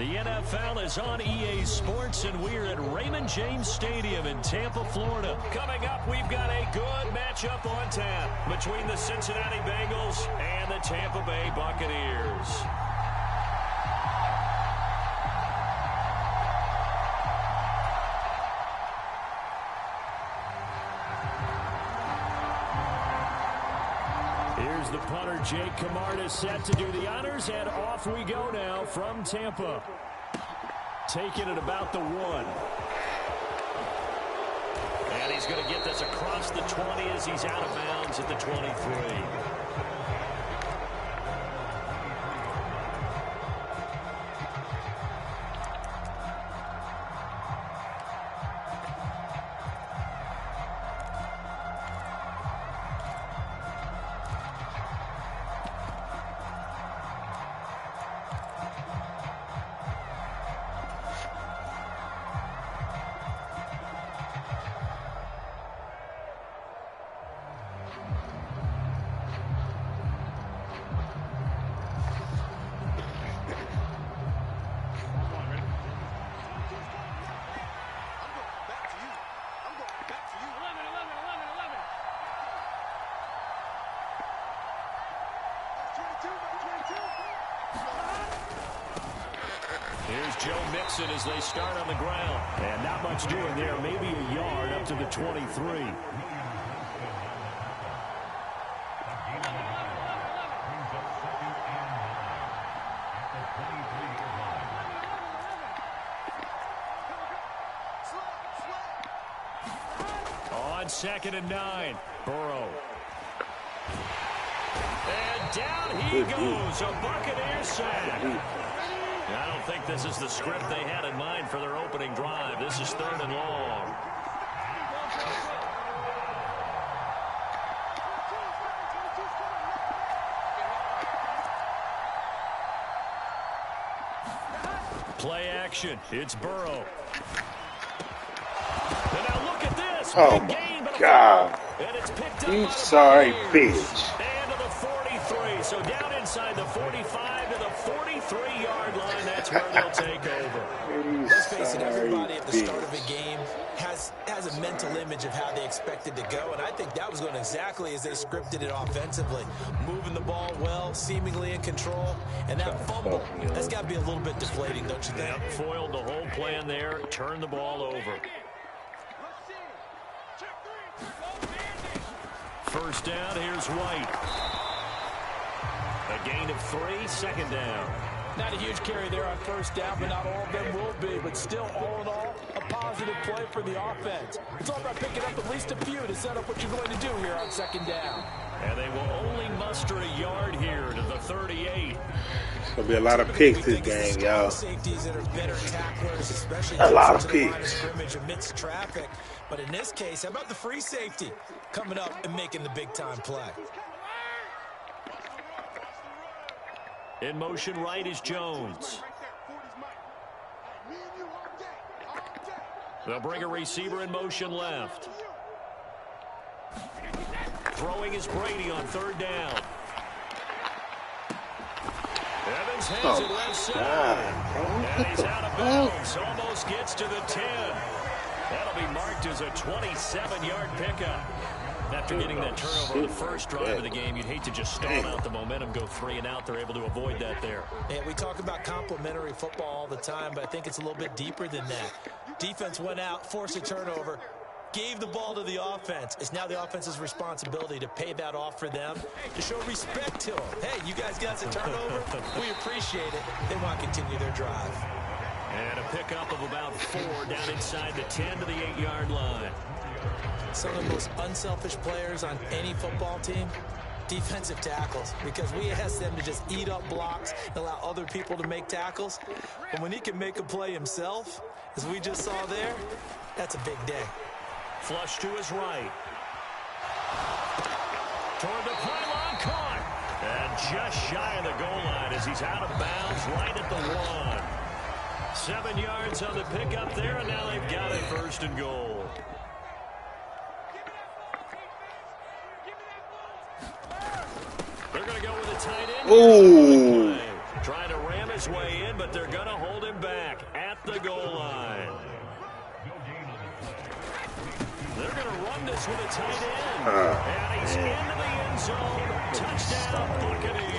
The NFL is on EA Sports, and we're at Raymond James Stadium in Tampa, Florida. Coming up, we've got a good matchup on tap between the Cincinnati Bengals and the Tampa Bay Buccaneers. Here's the punter, Jake Camarda, set to do the honors, and off we go now from Tampa. Taking it about the 1. And he's going to get this across the 20 as he's out of bounds at the 23. Here's Joe Mixon as they start on the ground. And not much doing there. Maybe a yard up to the 23. On 2nd and 9. Burrow. And down he goes. A Buccaneers sack. I don't think this is the script they had in mind for their opening drive. This is 3rd and long. Play action. It's Burrow. And now look at this. Oh, my God. And it's picked up. You sorry bitch. And to the 43. So down inside the 45 to the 43-yard line. That's where they'll take over. Let's face it, everybody at the start of a game has a mental image of how they expect it to go, and I think that was going exactly as they scripted it offensively. Moving the ball well, seemingly in control, and that fumble, that's got to be a little bit deflating, don't you think? Yep, foiled the whole plan there, turned the ball over. First down, here's White. A gain of 3, 2nd down. Not a huge carry there on first down, but not all of them will be. But still, all in all, a positive play for the offense. It's all about picking up at least a few to set up what you're going to do here on 2nd down. And they will only muster a yard here to the 38. It's going to be a lot of picks this game, y'all. Safeties that are better tacklers, especially a lot of picks. Scrimmage amidst traffic. But in this case, how about the free safety coming up and making the big-time play? In motion right is Jones. They'll bring a receiver in motion left. Throwing is Brady on 3rd down. Evans has it left side. And he's out of bounds. Almost gets to the 10. That'll be marked as a 27-yard pickup. After getting that turnover on the first drive of the game, you'd hate to just stall out the momentum, go 3 and out. They're able to avoid that there. Yeah, we talk about complementary football all the time, but I think it's a little bit deeper than that. Defense went out, forced a turnover, gave the ball to the offense. It's now the offense's responsibility to pay that off for them, to show respect to them. Hey, you guys got a turnover. We appreciate it. They want to continue their drive. And a pickup of about 4 down inside the 10 to the 8-yard line. Some of the most unselfish players on any football team, defensive tackles, because we ask them to just eat up blocks and allow other people to make tackles. But when he can make a play himself, as we just saw there, that's a big day. Flush to his right. Toward the pylon, caught. And just shy of the goal line as he's out of bounds right at the 1. 7 yards on the pickup there, and now they've got it 1st and goal. They're going to go with a tight end. Ooh. Trying to ram his his way in, but they're going to hold him back at the goal line. They're going to run this with a tight end. And he's into the end zone. Touchdown, Buccaneers.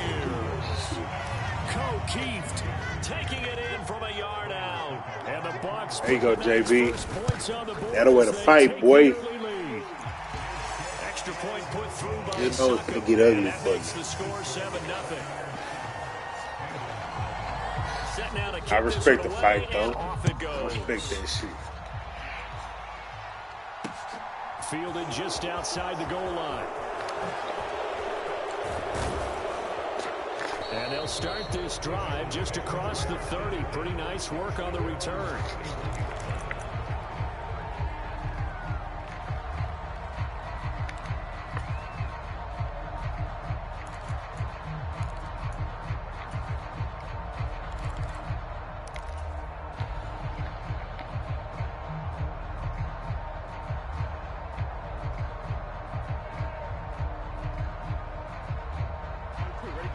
Keeft taking it in from a yard out. And the Bucs. There you go, JB. That'll win a fight, boy. Extra point put through by you know it's going to get ugly for you. The score 7-0. I respect the fight, though. I respect that shit. Fielded just outside the goal line. And they'll start this drive just across the 30. Pretty nice work on the return.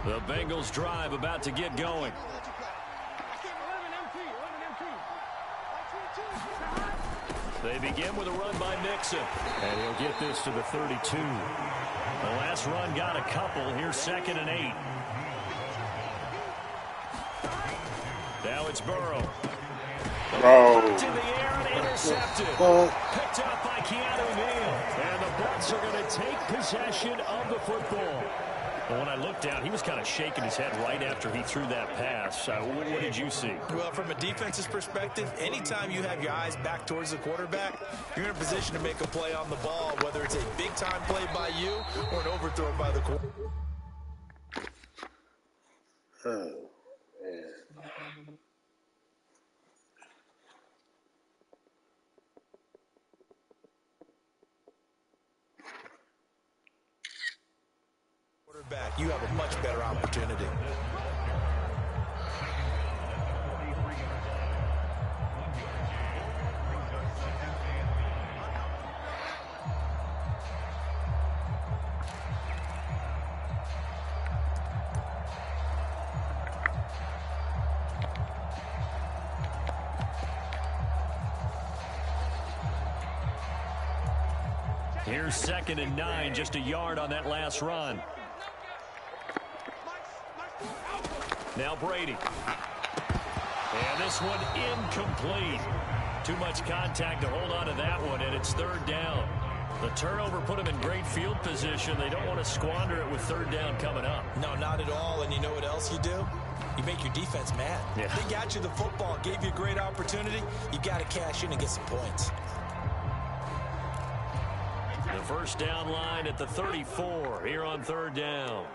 The Bengals drive about to get going. They begin with a run by Mixon. And he'll get this to the 32. The last run got a couple. Here's 2nd and 8. Now it's Burrow. To the air and intercepted. Picked up by Keanu Neal. And the Bucs are going to take possession of the football. Well, when I looked down, he was kind of shaking his head right after he threw that pass. What did you see? Well, from a defense's perspective, anytime you have your eyes back towards the quarterback, you're in a position to make a play on the ball, whether it's a big-time play by you or an overthrow by the quarterback. Oh, man. Back, you have a much better opportunity. Here's 2nd and 9, just a yard on that last run. Now Brady. And this one incomplete. Too much contact to hold on to that one, and it's 3rd down. The turnover put them in great field position. They don't want to squander it with 3rd down coming up. No, not at all. And you know what else you do? You make your defense mad. Yeah. They got you the football, gave you a great opportunity. You got to cash in and get some points. The first down line at the 34 here on 3rd down.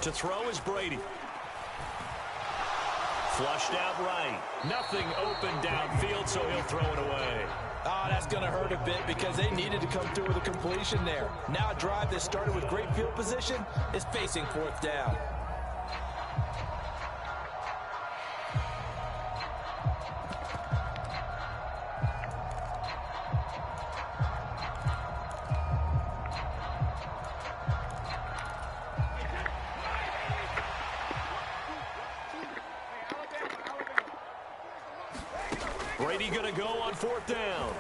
To throw is Brady. Flushed out right. Nothing open downfield, so he'll throw it away. Oh, that's going to hurt a bit because they needed to come through with a completion there. Now a drive that started with great field position is facing 4th down. Brady going to go on 4th down.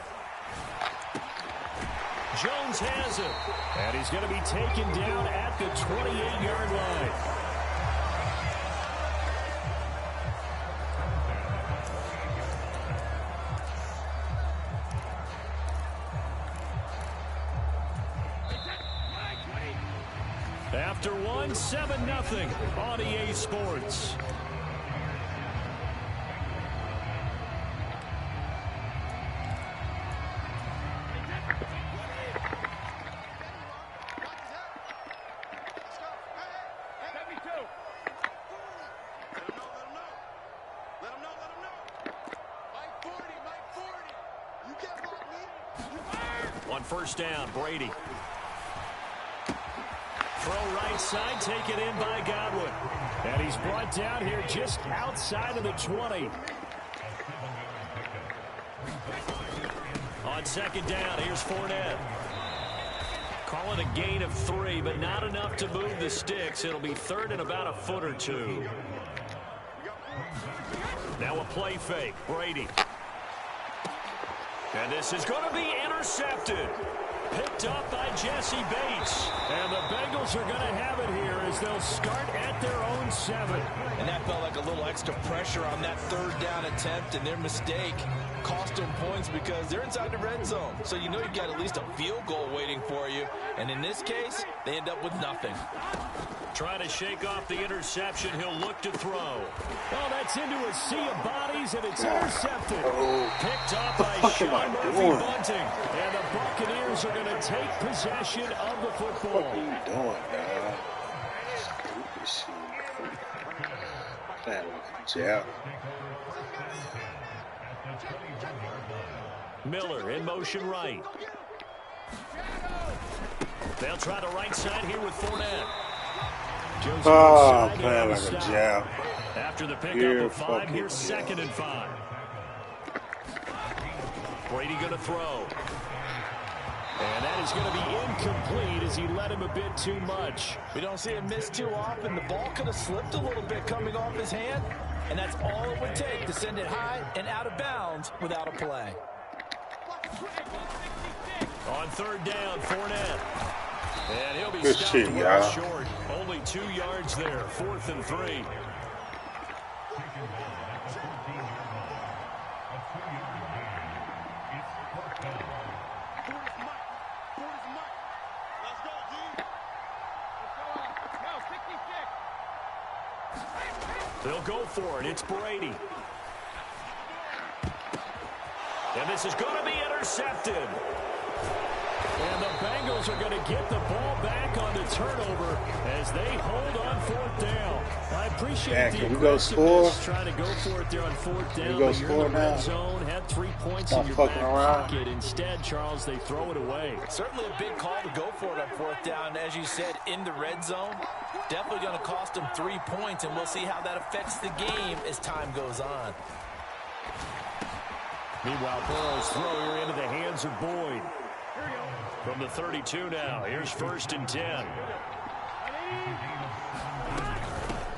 Jones has it. And he's going to be taken down at the 28-yard line. After one, 7-0 on EA Sports. first down. Brady. Throw right side, taken in by Godwin. And he's brought down here just outside of the 20. On second down, here's Fournette. Call it a gain of 3, but not enough to move the sticks. It'll be third and about a foot or two. Now a play fake. Brady. And this is going to be intercepted. Picked up by Jesse Bates. And the Bengals are going to have it here as they'll start at their own 7. And that felt like a little extra pressure on that third down attempt, and their mistake cost them points because they're inside the red zone. So you know you've got at least a field goal waiting for you. And in this case, they end up with nothing. Trying to shake off the interception. He'll look to throw. Oh, that's into a sea of bodies, and it's intercepted. Picked up by Sean Murphy-Bunting. And the Buccaneers are going to take possession of the football. What are you doing, man? Stupid shit. That was a jail. Miller in motion right. They'll try the right side here with Fournette. Oh, playing like a jab. After the pickup of 5, here's second and 5. Brady going to throw. And that is going to be incomplete as he led him a bit too much. We don't see him miss too often. The ball could have slipped a little bit coming off his hand, and that's all it would take to send it high and out of bounds without a play. On third down, Fournette. And he'll be Good stopped shit, well y'all. short. Only 2 yards there. 4th and 3. They'll go for it. It's Brady. And this is going to be intercepted. And the Bengals are going to get the ball back on the turnover as they hold on 4th down. I appreciate the aggressiveness trying to go for it there on 4th down. But you're in the red zone, had 3 points in your back pocket. Instead, Charles, they throw it away. Certainly a big call to go for it on 4th down. As you said, in the red zone, definitely going to cost them 3 points, and we'll see how that affects the game as time goes on. Meanwhile, Burrow's throw here into the hands of Boyd. From the 32 now, here's 1st and 10.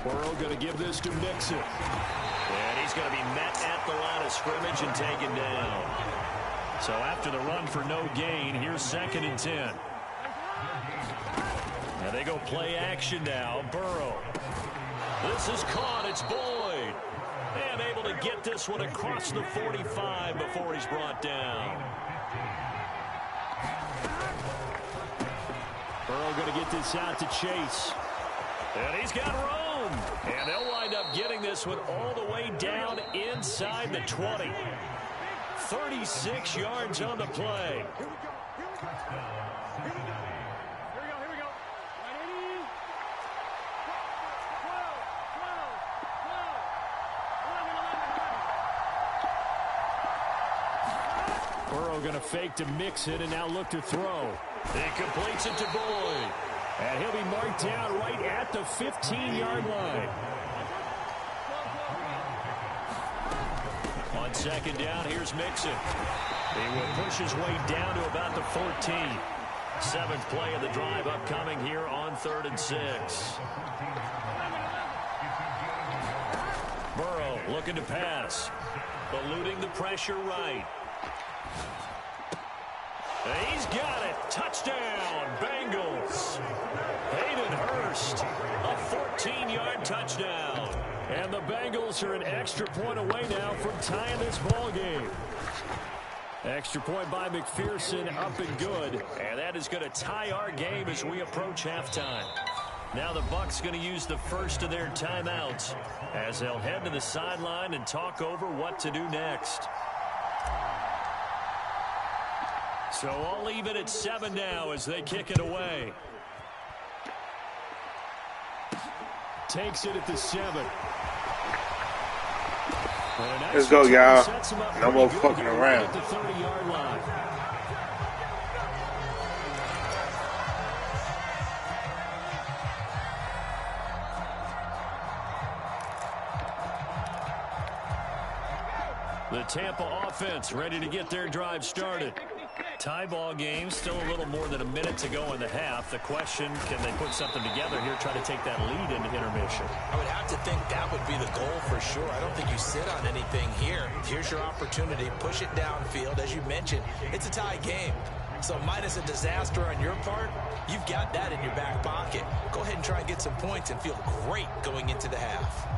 Burrow going to give this to Mixon. And he's going to be met at the line of scrimmage and taken down. So after the run for no gain, here's 2nd and 10. And they go play action now. Burrow. This is caught. It's Boyd. And able to get this one across the 45 before he's brought down. Burrow going to get this out to Chase. And he's got room. And they'll wind up getting this one all the way down inside the 20. 36 yards on the play. Burrow going to fake to Mixon and now look to throw. He completes it to Boyd. And he'll be marked down right at the 15-yard line. On second down, here's Mixon. He will push his way down to about the 14. 7th play of the drive upcoming here on 3rd and 6. Burrow looking to pass. Eluding the pressure right. He's got it. Touchdown, Bengals. Hayden Hurst, a 14-yard touchdown. And the Bengals are an extra point away now from tying this ball game. Extra point by McPherson, up and good. And that is going to tie our game as we approach halftime. Now the Bucs going to use the first of their timeouts as they'll head to the sideline and talk over what to do next. So I'll leave it at 7 now as they kick it away. Takes it at the 7. Let's go, y'all. No more fucking around. At the 30-yard line. The Tampa offense ready to get their drive started. Tie ball game, still a little more than a minute to go in the half. The question, can they put something together here, try to take that lead into intermission? I would have to think that would be the goal for sure. I don't think you sit on anything here. Here's your opportunity. Push it downfield. As you mentioned, it's a tie game. So minus a disaster on your part, you've got that in your back pocket. Go ahead and try and get some points and feel great going into the half.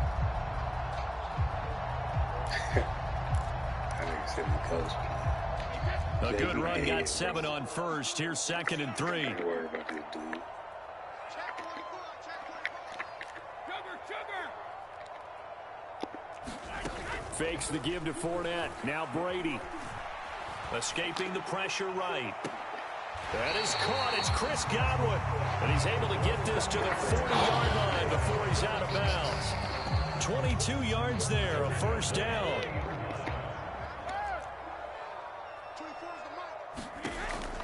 A good run, got 7 on first. Here's 2nd and 3. Don't worry about this dude. Fakes the give to Fournette. Now Brady. Escaping the pressure right. That is caught. It's Chris Godwin. And he's able to get this to the 40-yard line before he's out of bounds. 22 yards there, a first down.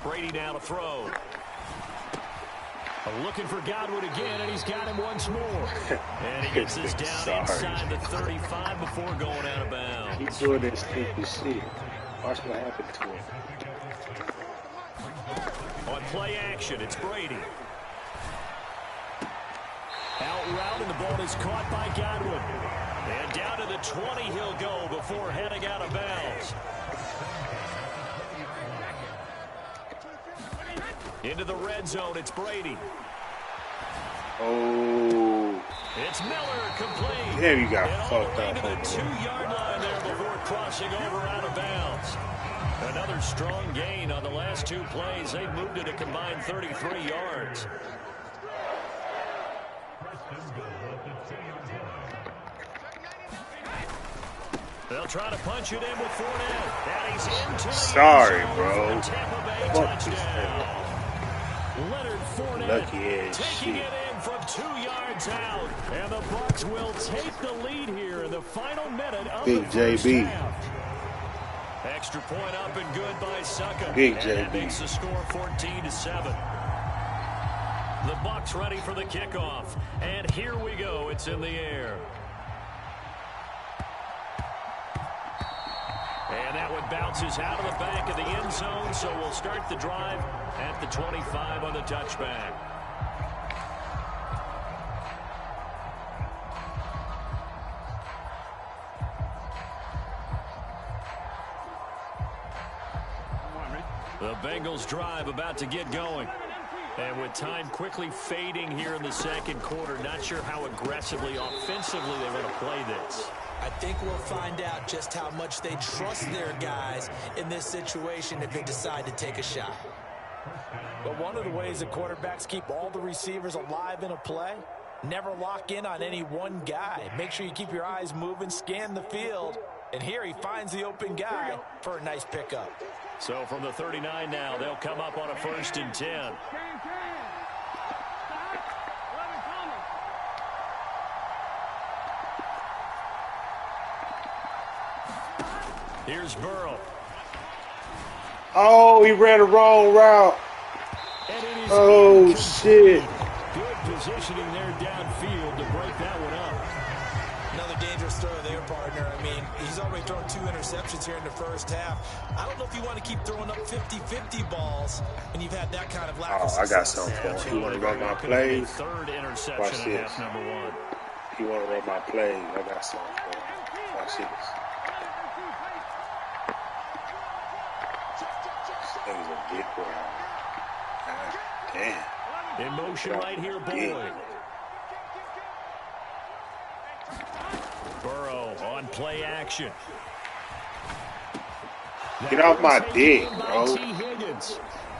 Brady now to throw. Looking for Godwin again, and he's got him once more. And he gets this down inside the 35 before going out of bounds. He's doing this sneaky shit. Watch what happened to him. On play action, it's Brady. Out route, and the ball is caught by Godwin. And down to the 20 he'll go before heading out of bounds. Into the red zone, it's Brady. Oh. It's Miller, complete. There you got and fucked all the way up. to the 2-yard line there before crossing over out of bounds. Another strong gain on the last 2 plays. They've moved it a combined 33 yards. They'll try to punch it in with Fournette. And he's into the Sorry, end zone bro. for a Tampa Bay Fuck this touchdown. Leonard Fournette Lucky ass taking shit. it in from 2 yards out. And the Bucs will take the lead here in the final minute of Big the first JB. half. Extra point up and good by Succa. Big and JB. that makes the score 14-7. The Bucs ready for the kickoff. And here we go. It's in the air. And that one bounces out of the back of the end zone, so we'll start the drive at the 25 on the touchback. The Bengals drive about to get going. And with time quickly fading here in the second quarter, not sure how aggressively, offensively they're going to play this. I think we'll find out just how much they trust their guys in this situation if they decide to take a shot. But one of the ways the quarterbacks keep all the receivers alive in a play, never lock in on any one guy. Make sure you keep your eyes moving, scan the field. And here he finds the open guy for a nice pickup. So from the 39 now, they'll come up on a 1st and 10. Here's Burrow. Oh, he ran the wrong route. Oh, shit. Good positioning there downfield to break that one up. Another dangerous throw there, partner. I mean, he's already thrown 2 interceptions here in the first half. I don't know if you want to keep throwing up 50-50 balls when you've had that kind of lack of success. I got something for him. You want to run my plays? Third interception Watch in this. half number 1. You want to run my plays? I got something for him. Watch this. This nigga's a big boy. God damn. In motion right here, Boyd. Burrow on play action. Get off my dick, bro.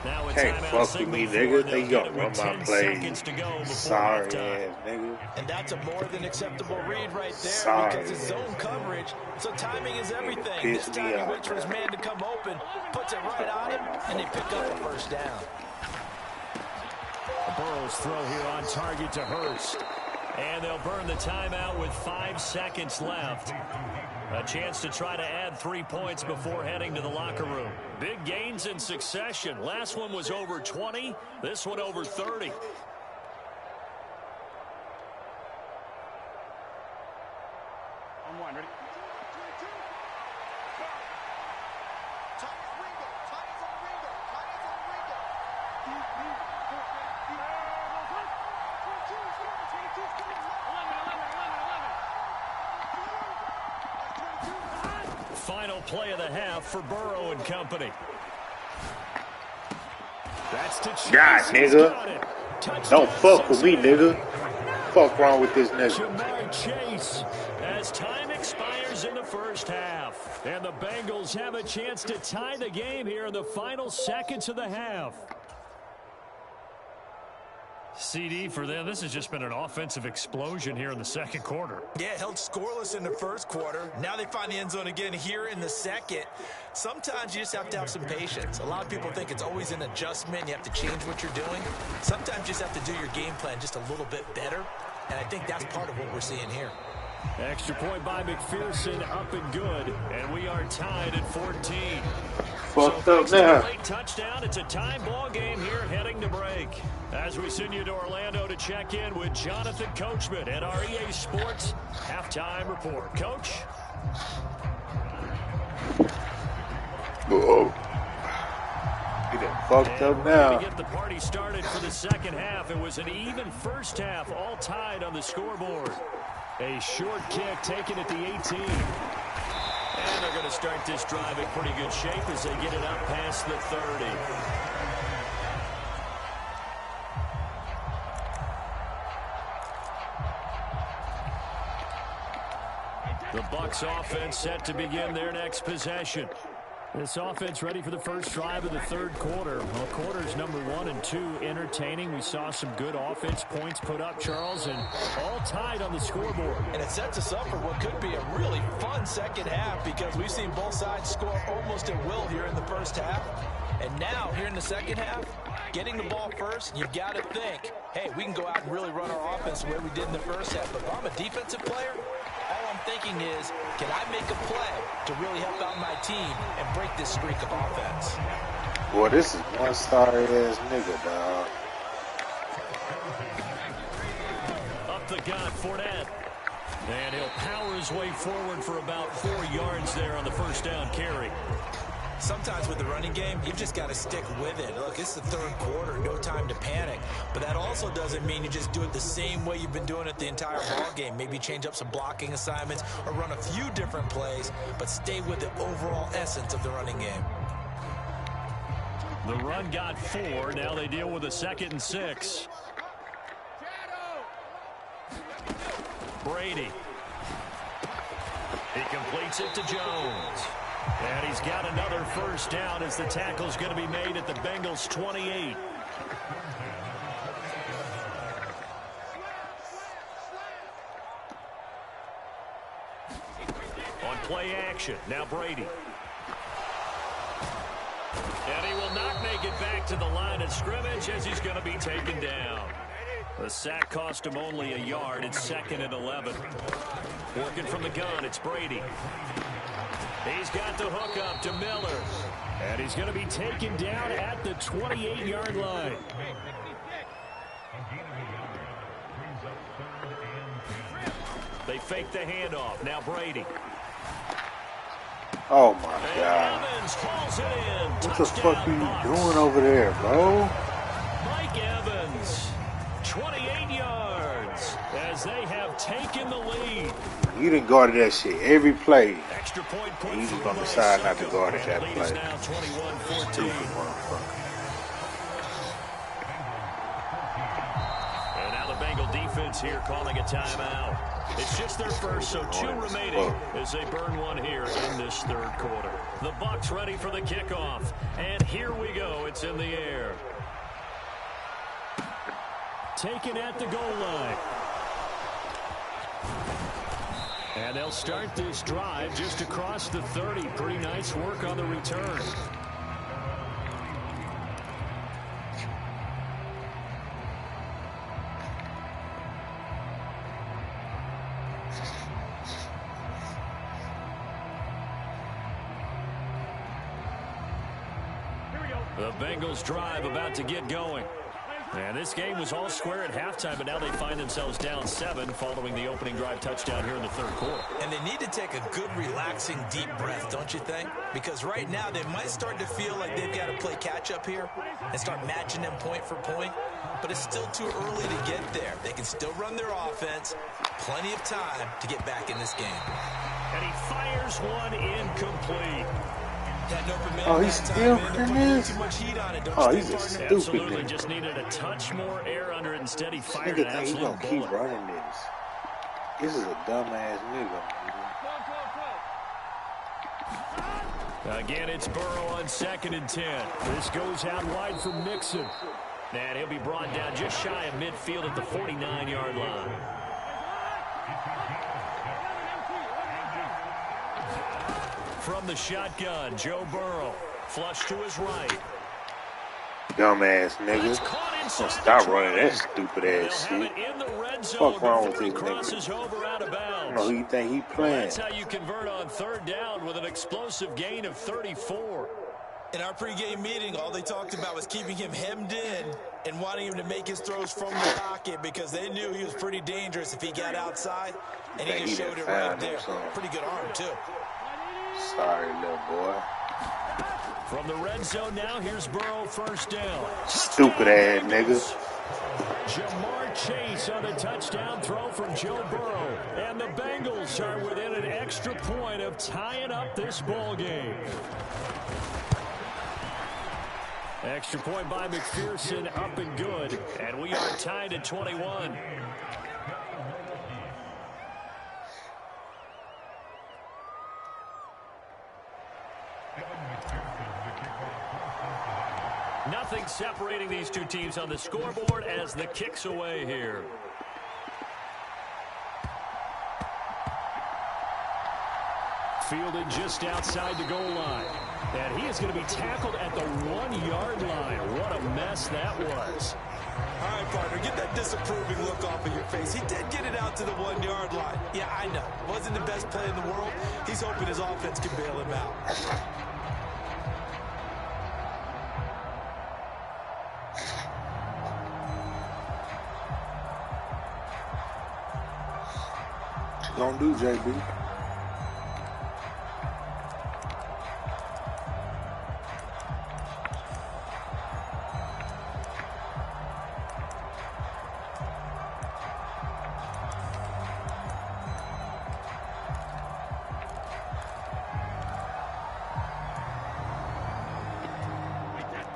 Now a Can't timeout fuck with me, signal nigga. for They them. gonna With run 10 my seconds plays. to go before Sorry halftime. ass nigga. And that's a more than acceptable read right there Sorry. because it's zone coverage. So timing is everything. Piss This me time he off, waits for his man. man to come open, puts it right on him, and they pick up a first down. Burrow's throw here on target to Hurst. And they'll burn the timeout with 5 seconds left. A chance to try to add 3 points before heading to the locker room. Big gains in succession. Last one was over 20. This one over 30. Final play of the half for Burrow and company. That's to Chase. God, nigga. Don't fuck with me, nigga. Fuck wrong with this nigga. Jamar Chase, as time expires in the first half. And the Bengals have a chance to tie the game here in the final seconds of the half. CD, for them, this has just been an offensive explosion here in the second quarter. Yeah, held scoreless in the first quarter. Now they find the end zone again here in the second. Sometimes you just have to have some patience. A lot of people think it's always an adjustment. You have to change what you're doing. Sometimes you just have to do your game plan just a little bit better. And I think that's part of what we're seeing here. Extra point by McPherson, up and good. And we are tied at 14. Fucked up now. Late touchdown. It's a tie ball game here heading to break. As we send you to Orlando to check in with Jonathan Coachman at our EA Sports halftime report. Coach? Uh-oh. He done fucked up now. To get the party started for the second half, it was an even first half, all tied on the scoreboard. A short kick taken at the 18. And they're going to start this drive in pretty good shape as they get it up past the 30. The Bucs offense set to begin their next possession. This offense ready for the first drive of the third quarter. Well, quarters number 1 and 2 entertaining. We saw some good offense points put up, Charles, and all tied on the scoreboard. And it sets us up for what could be a really fun second half because we've seen both sides score almost at will here in the first half. And now, here in the second half, getting the ball first, you've got to think, hey, we can go out and really run our offense the way we did in the first half. But if I'm a defensive player, all I'm thinking is, can I make a play to really help out my team and break this streak of offense? Boy, this is one sorry ass nigga, dog. Up the gut, Fournette. And he'll power his way forward for about 4 yards there on the first down carry. Sometimes with the running game, you've just got to stick with it. Look, it's the third quarter, no time to panic. But that also doesn't mean you just do it the same way you've been doing it the entire ball game. Maybe change up some blocking assignments or run a few different plays, but stay with the overall essence of the running game. The run got 4. Now they deal with a 2nd and 6. Brady. He completes it to Jones. And he's got another first down as the tackle's going to be made at the Bengals 28. On play action, now Brady. And he will not make it back to the line of scrimmage as he's going to be taken down. The sack cost him only a yard. It's 2nd and 11. Working from the gun, it's Brady. He's got the hook up to Miller. And he's going to be taken down at the 28-yard line. They fake the handoff. Now Brady. Oh, my God. Evans calls it in. What the fuck are you doing over there, bro? Mike Evans, 28 yards, as they have taken the lead. You done guarded that shit every play. Extra point put You just through gonna by decide not to Soko. guard it that Lead play. is now 21-14. Stupid motherfucker. And now the Bengal defense here calling a timeout. It's just their first, so 2 remaining as they burn one here in this third quarter. The Bucs ready for the kickoff. And here we go. It's in the air. Taken at the goal line. And they'll start this drive just across the 30. Pretty nice work on the return. The Bengals drive about to get going. And this game was all square at halftime, but now they find themselves down 7 following the opening drive touchdown here in the third quarter. And they need to take a good, relaxing, deep breath, don't you think? Because right now they might start to feel like they've got to play catch-up here and start matching them point for point. But it's still too early to get there. They can still run their offense. Plenty of time to get back in this game. And he fires one incomplete. Oh, he's still running this? Oh, he's a stupid Absolutely, nigga. just needed a touch more air under it. Instead, he fired Nigga an think he absolute gonna keep bullet. running this. This is a dumbass nigga. Again, it's Burrow on 2nd and 10. This goes out wide for Mixon. And he'll be brought down just shy of midfield at the 49-yard line. From the shotgun, Joe Burrow. Flush to his right. Dumbass nigga. It's caught inside Don't stop the running that 20. stupid They'll ass have shit. it in the red zone. Fuck wrong with before he this nigga? crosses over out of I bounds. don't know who you think he playing. That's how you convert on 3rd down with an explosive gain of 34. In our pregame meeting, all they talked about was keeping him hemmed in and wanting him to make his throws from the pocket because they knew he was pretty dangerous if he got outside, and he just showed it right there. Pretty good arm, too. Sorry, little boy. From the red zone now, here's Burrow 1st down. Stupid ass nigga. Jamar Chase on the touchdown throw from Joe Burrow. And the Bengals are within an extra point of tying up this ball game. Extra point by McPherson, up and good. And we are tied at 21. Nothing separating these two teams on the scoreboard as the kick's away here. Fielded just outside the goal line. And he is going to be tackled at the 1-yard line. What a mess that was. All right, partner, get that disapproving look off of your face. He did get it out to the 1-yard line. Yeah, I know. Wasn't the best play in the world. He's hoping his offense can bail him out. What you gonna do, JB?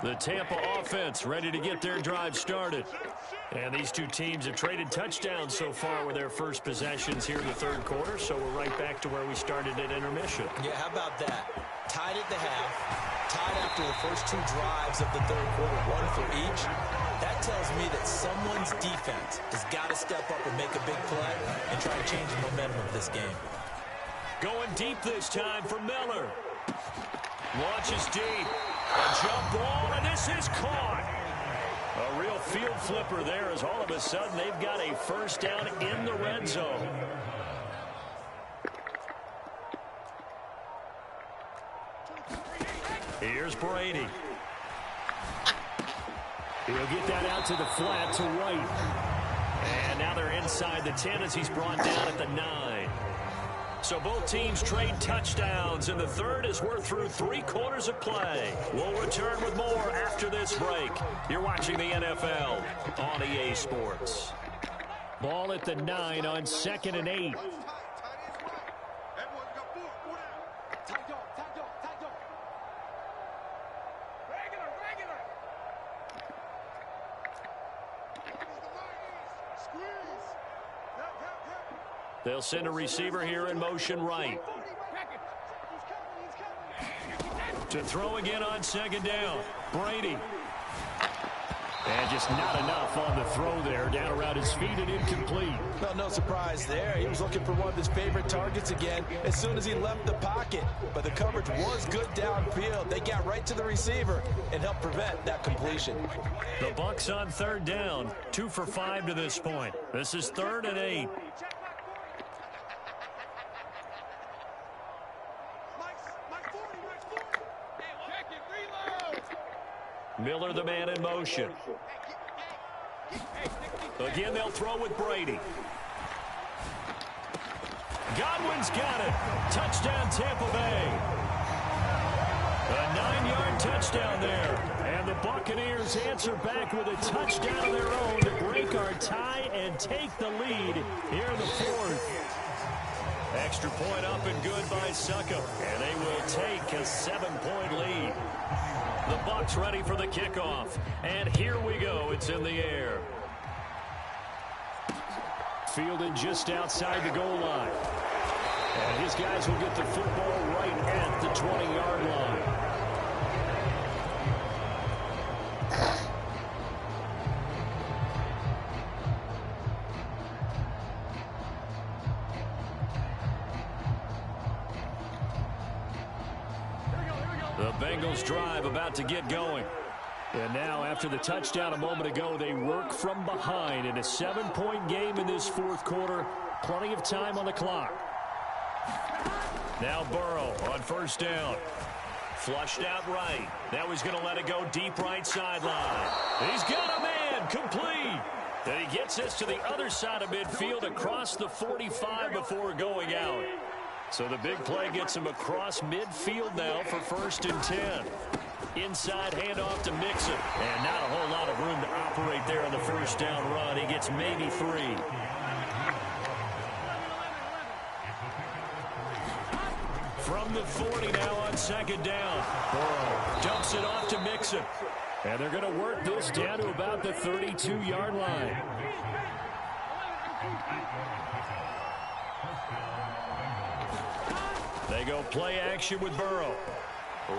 The Tampa offense ready to get their drive started. And these two teams have traded touchdowns so far with their first possessions here in the third quarter, so we're right back to where we started at intermission. Yeah, how about that? Tied at the half, tied after the first 2 drives of the third quarter, 1 for each. That tells me that someone's defense has got to step up and make a big play and try to change the momentum of this game. Going deep this time for Miller. Launches deep. A jump ball, and this is caught. A real field flipper there as all of a sudden they've got a first down in the red zone. Here's Brady. He'll get that out to the flat to White. And now they're inside the 10 as he's brought down at the 9. So both teams trade touchdowns in the third as we're through 3 quarters of play. We'll return with more after this break. You're watching the NFL on EA Sports. Ball at the 9 on 2nd and 8. They'll send a receiver here in motion right. To throw again on 2nd down. Brady. And just not enough on the throw there. Down around his feet and incomplete. Well, no surprise there. He was looking for one of his favorite targets again as soon as he left the pocket. But the coverage was good downfield. They got right to the receiver and helped prevent that completion. The Bucs on 3rd down. 2 for 5 to this point. This is 3rd and 8. Miller, the man in motion. Again, they'll throw with Brady. Godwin's got it. Touchdown, Tampa Bay. A 9-yard touchdown there. And the Buccaneers answer back with a touchdown of their own to break our tie and take the lead here in the fourth. Extra point up and good by Succop. And they will take a 7-point lead. The Bucs ready for the kickoff. And here we go. It's in the air. Fielded just outside the goal line. And his guys will get the football right at the 20-yard line. The Bengals drive about to get going. And now, after the touchdown a moment ago, they work from behind in a 7-point game in this fourth quarter. Plenty of time on the clock. Now Burrow on first down. Flushed out right. Now he's going to let it go deep right sideline. He's got a man complete. And he gets this to the other side of midfield across the 45 before going out. So the big play gets him across midfield now for 1st and 10. Inside handoff to Mixon. And not a whole lot of room to operate there on the first down run. He gets maybe 3. From the 40 now on 2nd down. Burrow dumps it off to Mixon. And they're going to work this down to about the 32-yard line. They go play action with Burrow.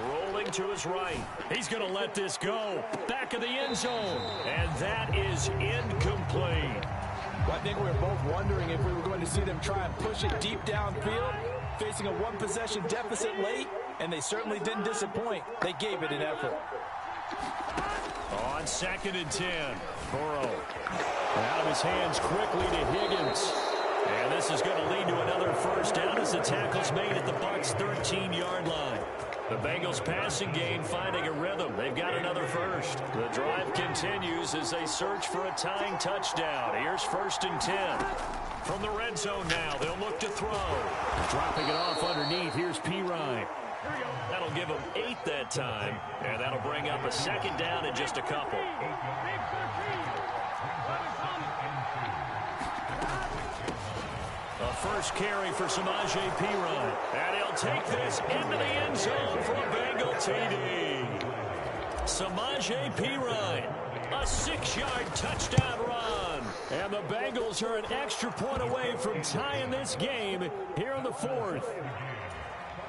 Rolling to his right. He's going to let this go. Back of the end zone. And that is incomplete. Well, I think we were both wondering if we were going to see them try and push it deep downfield, facing a one-possession deficit late, and they certainly didn't disappoint. They gave it an effort. On 2nd and 10, Burrow out of his hands quickly to Higgins. And this is going to lead to another first down as the tackle's made at the Bucs' 13-yard line. The Bengals passing game finding a rhythm. They've got another first. The drive continues as they search for a tying touchdown. Here's 1st and 10. From the red zone now, they'll look to throw. Dropping it off underneath, here's Pirine. That'll give them 8 that time, and that'll bring up a 2nd down in just a couple. A first carry for Samaje Perine. And he'll take this into the end zone for a Bengal TD. Samaje Perine, a 6-yard touchdown run. And the Bengals are an extra point away from tying this game here in the fourth.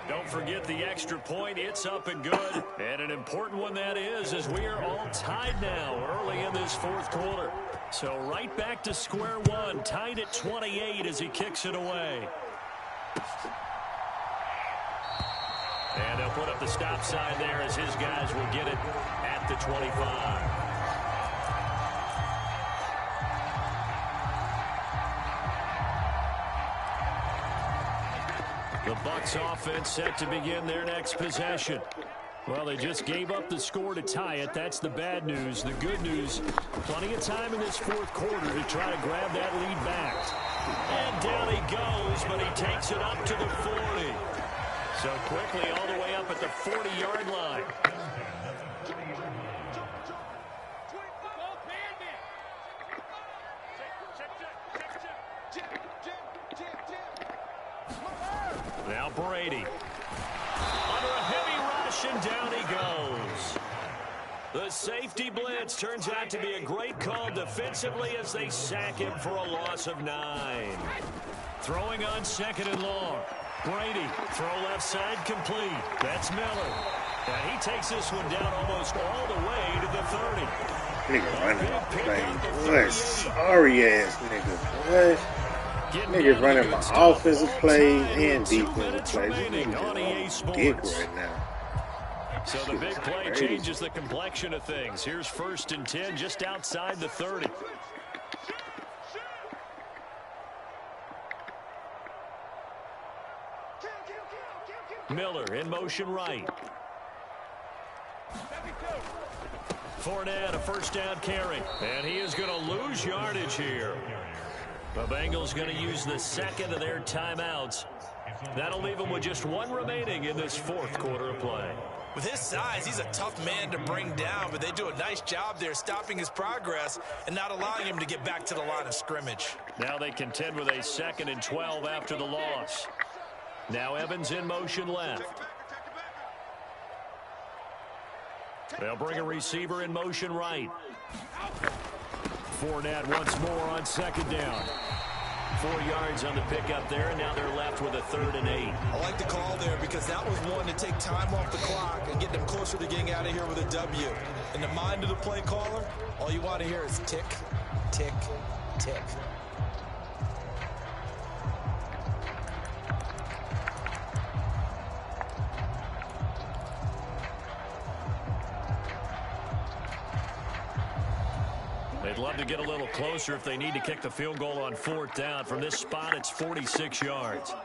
Don't forget the extra point. It's up and good. And an important one that is, as we are all tied now early in this fourth quarter. So right back to square one, tied at 28 as he kicks it away. And they'll put up the stop sign there as his guys will get it at the 25. The Bucs offense set to begin their next possession. Well, they just gave up the score to tie it. That's the bad news. The good news, plenty of time in this fourth quarter to try to grab that lead back. And down he goes, but he takes it up to the 40. So quickly all the way up at the 40-yard line. Now Brady. Under a heavy rush, and down he goes. The safety blitz turns out to be a great call defensively as they sack him for a loss of 9. Throwing on 2nd and long. Brady, throw left side complete. That's Miller. And he takes this one down almost all the way to the 30. Nigga running. What? Sorry ass nigga. What? Niggas running my offensive plays and defensive plays. This nigga's on dick right now. So the big play changes the complexion of things. Here's 1st and 10 just outside the 30. Miller in motion right. Fournette, a first down carry. And he is going to lose yardage here. The Bengals going to use the second of their timeouts. That'll leave him with just one remaining in this fourth quarter of play. With his size, he's a tough man to bring down, but they do a nice job there stopping his progress and not allowing him to get back to the line of scrimmage. Now they contend with a 2nd and 12 after the loss. Now Evans in motion left. They'll bring a receiver in motion right. Fournette once more on 2nd down. 4 yards on the pickup there, and now they're left with a 3rd and 8. I like the call there because that was one to take time off the clock and get them closer to getting out of here with a W. In the mind of the play caller, all you want to hear is tick, tick, tick. They'd love to get a little closer if they need to kick the field goal on 4th down. From this spot, it's 46 yards.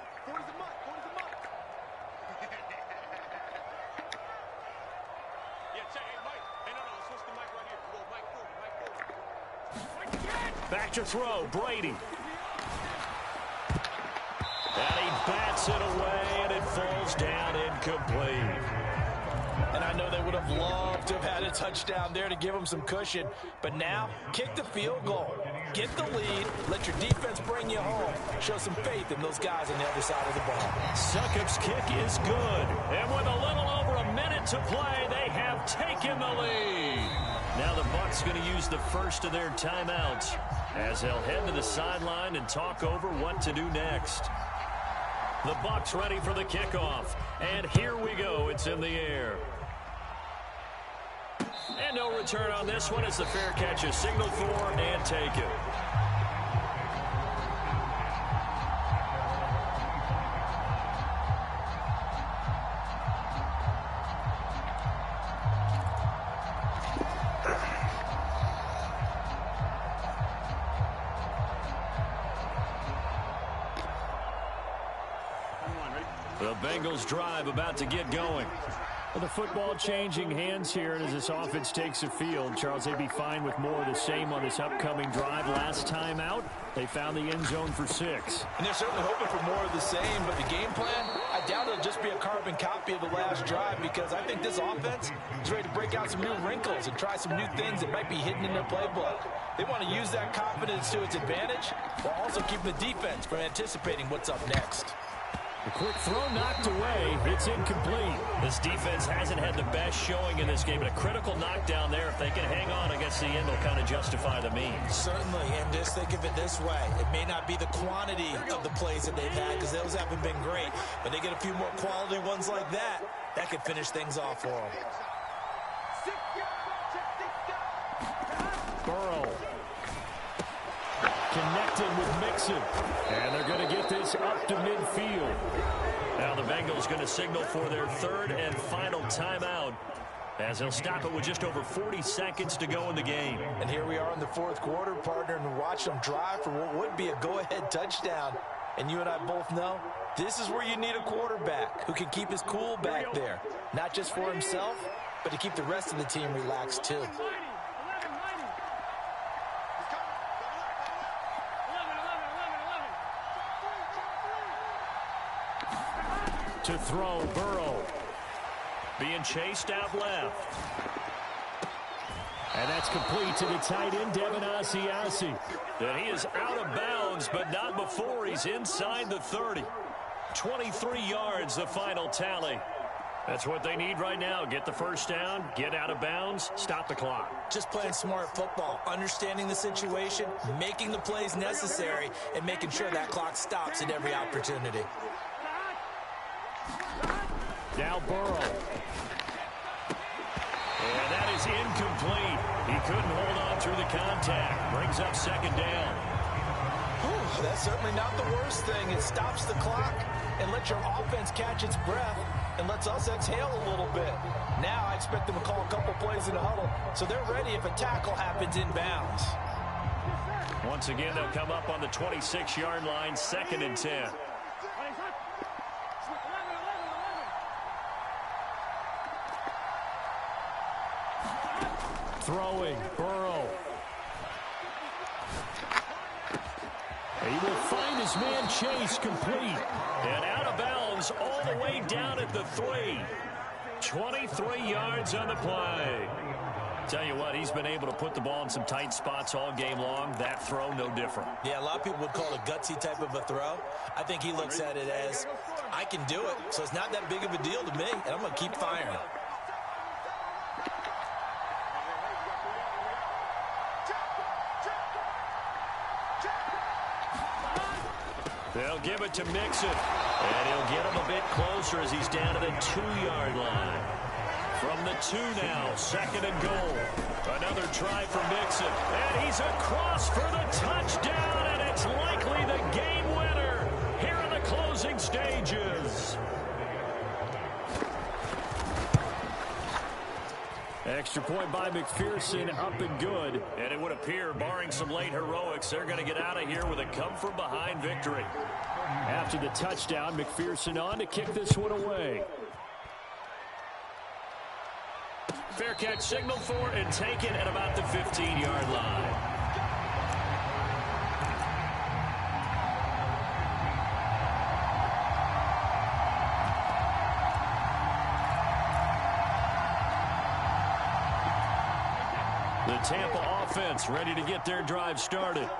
Back to throw, Brady. And he bats it away, and it falls down incomplete. And I know they would have loved to have had a touchdown there to give them some cushion. But now, kick the field goal. Get the lead. Let your defense bring you home. Show some faith in those guys on the other side of the ball. Succop's kick is good. And with a little over a minute to play, they have taken the lead. Now the Bucs going to use the first of their timeouts as they'll head to the sideline and talk over what to do next. The Bucs ready for the kickoff. And here we go. It's in the air. And no return on this one as the fair catch is signaled for and taken. The Bengals drive about to get going. Well, the football changing hands here, and as this offense takes the field, Charles, they'd be fine with more of the same on this upcoming drive. Last time out, they found the end zone for 6. And they're certainly hoping for more of the same, but the game plan, I doubt it'll just be a carbon copy of the last drive because I think this offense is ready to break out some new wrinkles and try some new things that might be hidden in their playbook. They want to use that confidence to its advantage while also keeping the defense from anticipating what's up next. A quick throw knocked away. It's incomplete. This defense hasn't had the best showing in this game, but a critical knockdown there. If they can hang on, I guess the end will kind of justify the means. Certainly, and just think of it this way. It may not be the quantity of the plays that they've had because those haven't been great, but they get a few more quality ones like that. That could finish things off for them. Burrow. Connected with Mixon. And they're going to get this up to midfield. Now the Bengals going to signal for their 3rd and final timeout as they'll stop it with just over 40 seconds to go in the game. And here we are in the 4th quarter, partner, and watch them drive for what would be a go-ahead touchdown. And you and I both know this is where you need a quarterback who can keep his cool back there. Not just for himself, but to keep the rest of the team relaxed too. To throw, Burrow. Being chased out left. And that's complete to the tight end, Devin Asiasi. And he is out of bounds, but not before he's inside the 30. 23 yards, the final tally. That's what they need right now. Get the first down, get out of bounds, stop the clock. Just playing smart football, understanding the situation, making the plays necessary, and making sure that clock stops at every opportunity. Now Burrow. And that is incomplete. He couldn't hold on through the contact. Brings up 2nd down. Whew, that's certainly not the worst thing. It stops the clock and lets your offense catch its breath and lets us exhale a little bit. Now I expect them to call a couple plays in a huddle so they're ready if a tackle happens inbounds. Once again, they'll come up on the 26-yard line, 2nd and 10. Throwing, Burrow. He will find his man Chase complete. And out of bounds all the way down at the 3. 23 yards on the play. Tell you what, he's been able to put the ball in some tight spots all game long. That throw, no different. Yeah, a lot of people would call it a gutsy type of a throw. I think he looks at it as, I can do it, so it's not that big of a deal to me, and I'm going to keep firing. They'll give it to Mixon, and he'll get him a bit closer as he's down to the 2-yard line. From the 2 now, 2nd and goal. Another try for Mixon, and he's across for the touchdown, and it's likely the game winner here in the closing stages. Extra point by McPherson, up and good. And it would appear, barring some late heroics, they're going to get out of here with a come-from-behind victory. After the touchdown, McPherson on to kick this one away. Fair catch signaled for and taken at about the 15-yard line. The Tampa offense ready to get their drive started.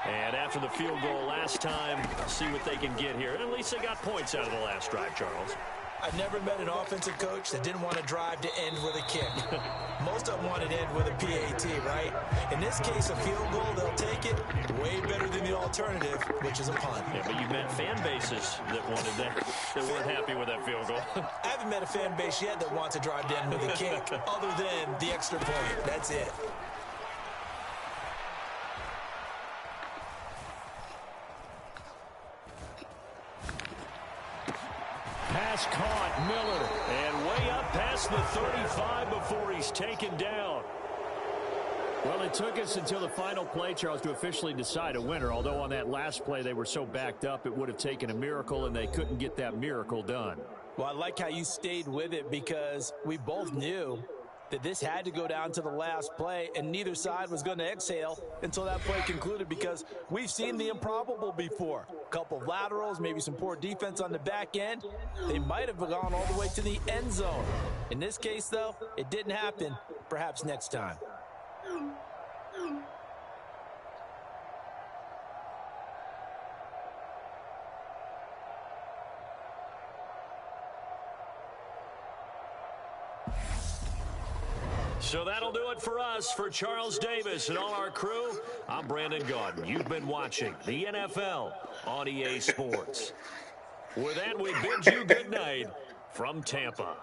And after the field goal last time, see what they can get here. And at least they got points out of the last drive, Charles. I've never met an offensive coach that didn't want to drive to end with a kick. Most of them want to end with a PAT, right? In this case, a field goal, they'll take it way better than the alternative, which is a punt. Yeah, but you've met fan bases that wanted that weren't happy with that field goal. I haven't met a fan base yet that wants to drive to end with a kick, other than the extra point. That's it. Pass caught, Miller, and way up past the 35 before he's taken down. Well, it took us until the final play, Charles, to officially decide a winner, although on that last play they were so backed up it would have taken a miracle, and they couldn't get that miracle done. Well, I like how you stayed with it because we both knew that this had to go down to the last play, and neither side was going to exhale until that play concluded because we've seen the improbable before. A couple of laterals, maybe some poor defense on the back end. They might have gone all the way to the end zone. In this case, though, it didn't happen. Perhaps next time. So that'll do it for us. For Charles Davis and all our crew, I'm Brandon Gaudin. You've been watching the NFL on EA Sports. With that, we bid you good night from Tampa.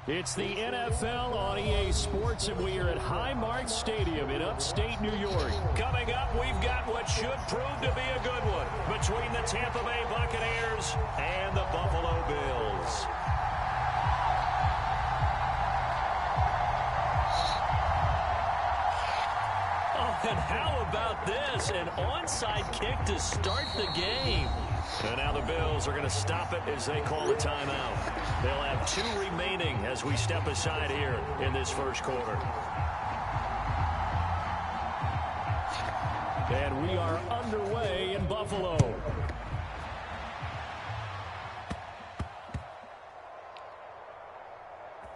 It's the NFL on EA Sports, and we are at Highmark Stadium in upstate New York. Coming up, we've got what should prove to be a good one between the Tampa Bay Buccaneers and the Buffalo Bills. Oh, and how about this? An onside kick to start the game. And now the Bills are going to stop it as they call a timeout. They'll have 2 remaining as we step aside here in this first quarter. And we are underway in Buffalo.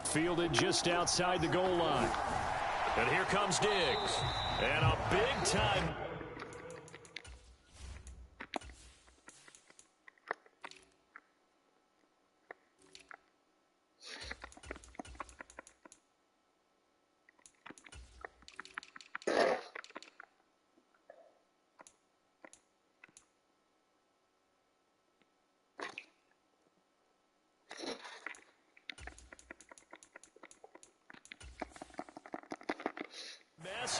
Fielded just outside the goal line. And here comes Diggs. And a big time.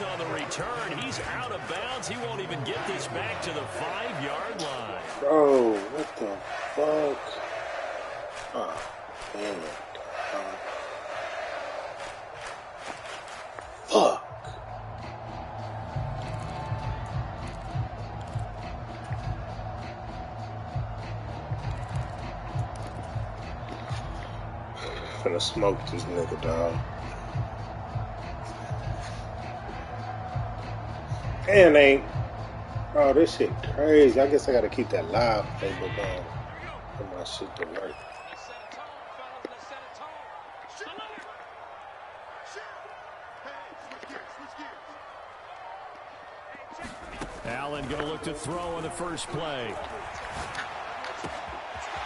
On the return, he's out of bounds. He won't even get this back to the 5-yard line. Bro, what the fuck? Oh, damn it. Fuck. Finna smoke this nigga, dog. And ain't, bro, this shit crazy. I guess I gotta keep that live playbook on for my shit to work. Allen gonna look to throw on the first play.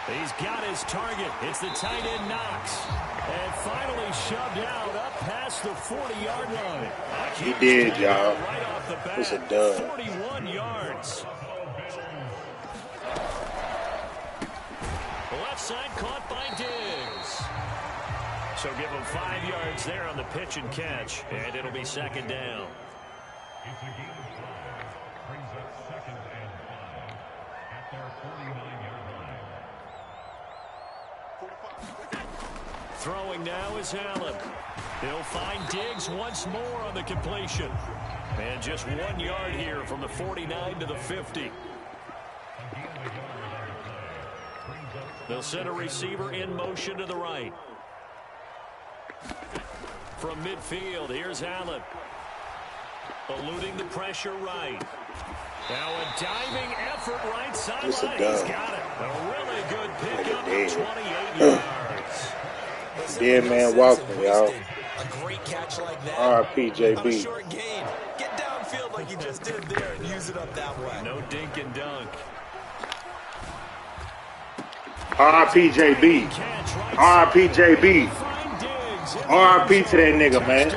He's got his target. It's the tight end Knox. And finally shoved out up past the 40-yard line. He did, y'all. Right off the bat, It's a dub. 41 yards. Left side caught by Diggs. So give him 5 yards there on the pitch and catch. And it'll be second down. It's a game of 5. Brings up second and 5 at their 49-yard line. Throwing now is Allen. He'll find Diggs once more on the completion. And just 1 yard here from the 49 to the 50. They'll send a receiver in motion to the right. From midfield, here's Allen. Eluding the pressure right. Now a diving effort right sideline. He's got it. A really good pickup of 28 yards. Dead man walking, y'all. A great catch like that. R.I.P. JB. On a short gain. Get downfield like you just did there and use it up that way. No dink and dunk. R.I.P. JB. R.I.P. JB. R.I.P. to that nigga, man.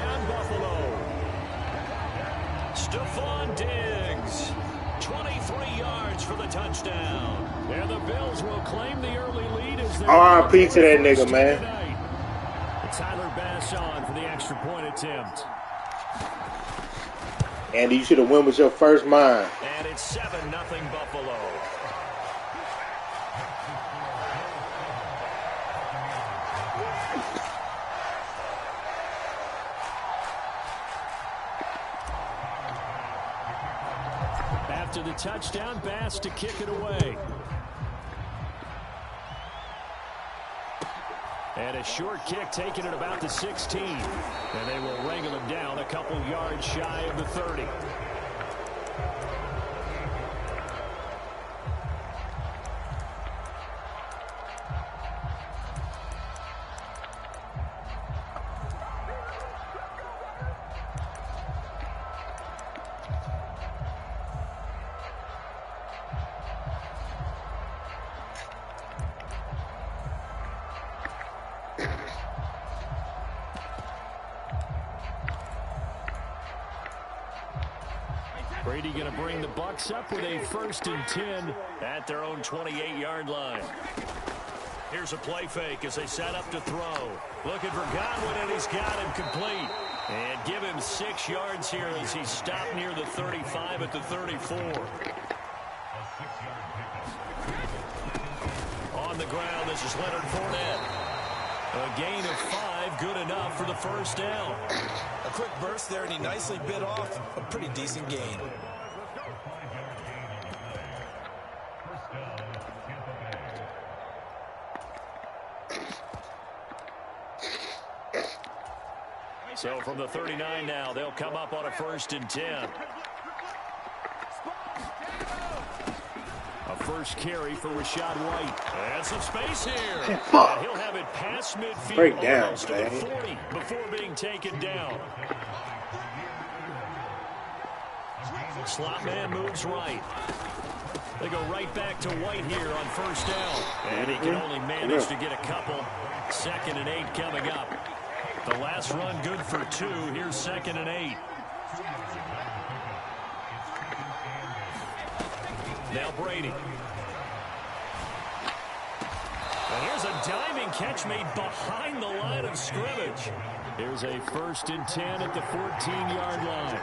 Stephon Diggs, 23 yards for the touchdown. And the Bills will claim the early lead as R.I.P. to that nigga, man. Tyler Bass on for the extra point attempt. Andy, you should have won with your first mind. And it's 7-0 Buffalo. After the touchdown, Bass to kick it away. And a short kick taken at about the 16. And they will wrangle him down a couple yards shy of the 30. Brady going to bring the Bucs up with a 1st and 10 at their own 28-yard line. Here's a play fake as they set up to throw. Looking for Godwin, and he's got him complete. And give him 6 yards here as he stopped near the 35 at the 34. On the ground, this is Leonard Fournette. A gain of 5, good enough for the first down. A quick burst there, and he nicely bit off a pretty decent gain. So from the 39 now, they'll come up on a 1st and 10. A first carry for Rachaad White. And some space here. And he'll have it past midfield. Break down, to the 40 before being taken down. Slot man moves right. They go right back to White here on 1st down. And he can only manage to get a couple. 2nd and 8 coming up. The last run good for 2. Here's 2nd and 8. Now Brady. And here's a diving catch made behind the line of scrimmage. Here's a 1st and 10 at the 14-yard line.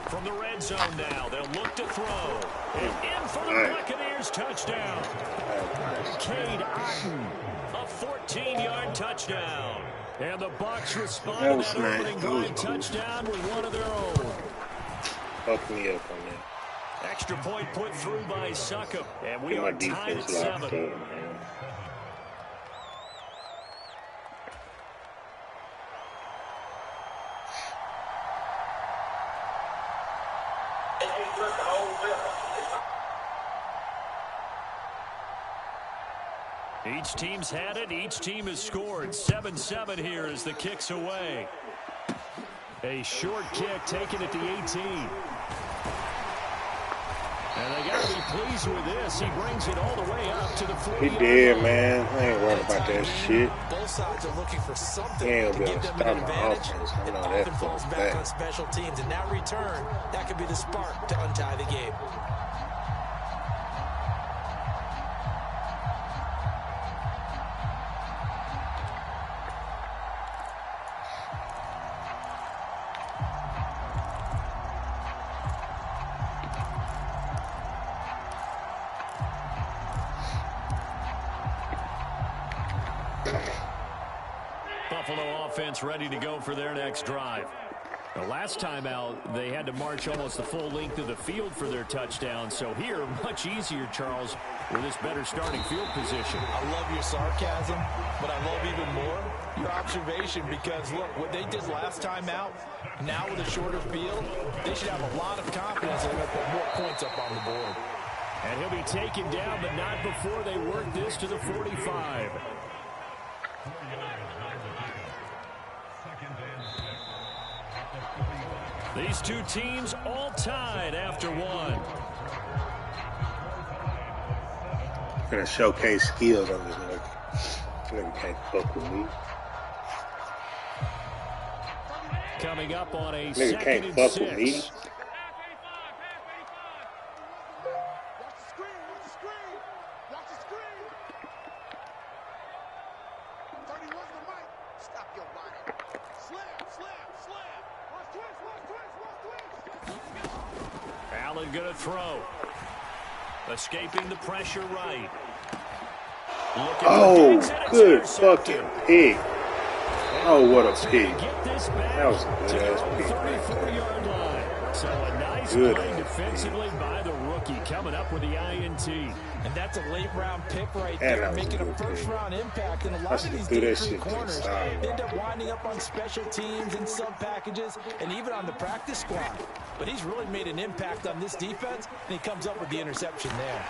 From the red zone now, they'll look to throw. And in for the Buccaneers touchdown. Cade Otton, a 14-yard touchdown. And the Bucs respond to that opening drive touchdown with one of their own. Fuck me up on that. Extra point put through by Succop. And we are tied at 7. Each team's had it. Each team has scored. 7-7 here as the kick's away. A short kick taken at the 18. And they got to be pleased with this. He brings it all the way up to the 40. He did, man. I ain't worried about that shit. Both sides are looking for something to give them an advantage. It often falls back on special teams. And that return, that could be the spark to untie the game. Buffalo offense ready to go for their next drive. The last time out, they had to march almost the full length of the field for their touchdown. So here, much easier, Charles, with this better starting field position. I love your sarcasm, but I love even more your observation because, look, what they did last time out, now with a shorter field, they should have a lot of confidence they're going to put more points up on the board. And he'll be taken down, but not before they work this to the 45. These two teams all tied after one. I'm going to showcase skills on this nigga. Nigga can't fuck with me. Coming up on a nigga 2nd can't and fuck 6. with me. Allen going to throw. Escaping the pressure right. Oh, good fucking pick. Oh, what a pick. That was a good ass pick. 34-yard line. So a nice play defensively by the rookie, coming up with the INT. And that's a late round pick right there, making a first round impact. And a lot of these deep three corners end up winding up on special teams and sub packages and even on the practice squad. But he's really made an impact on this defense, and he comes up with the interception there.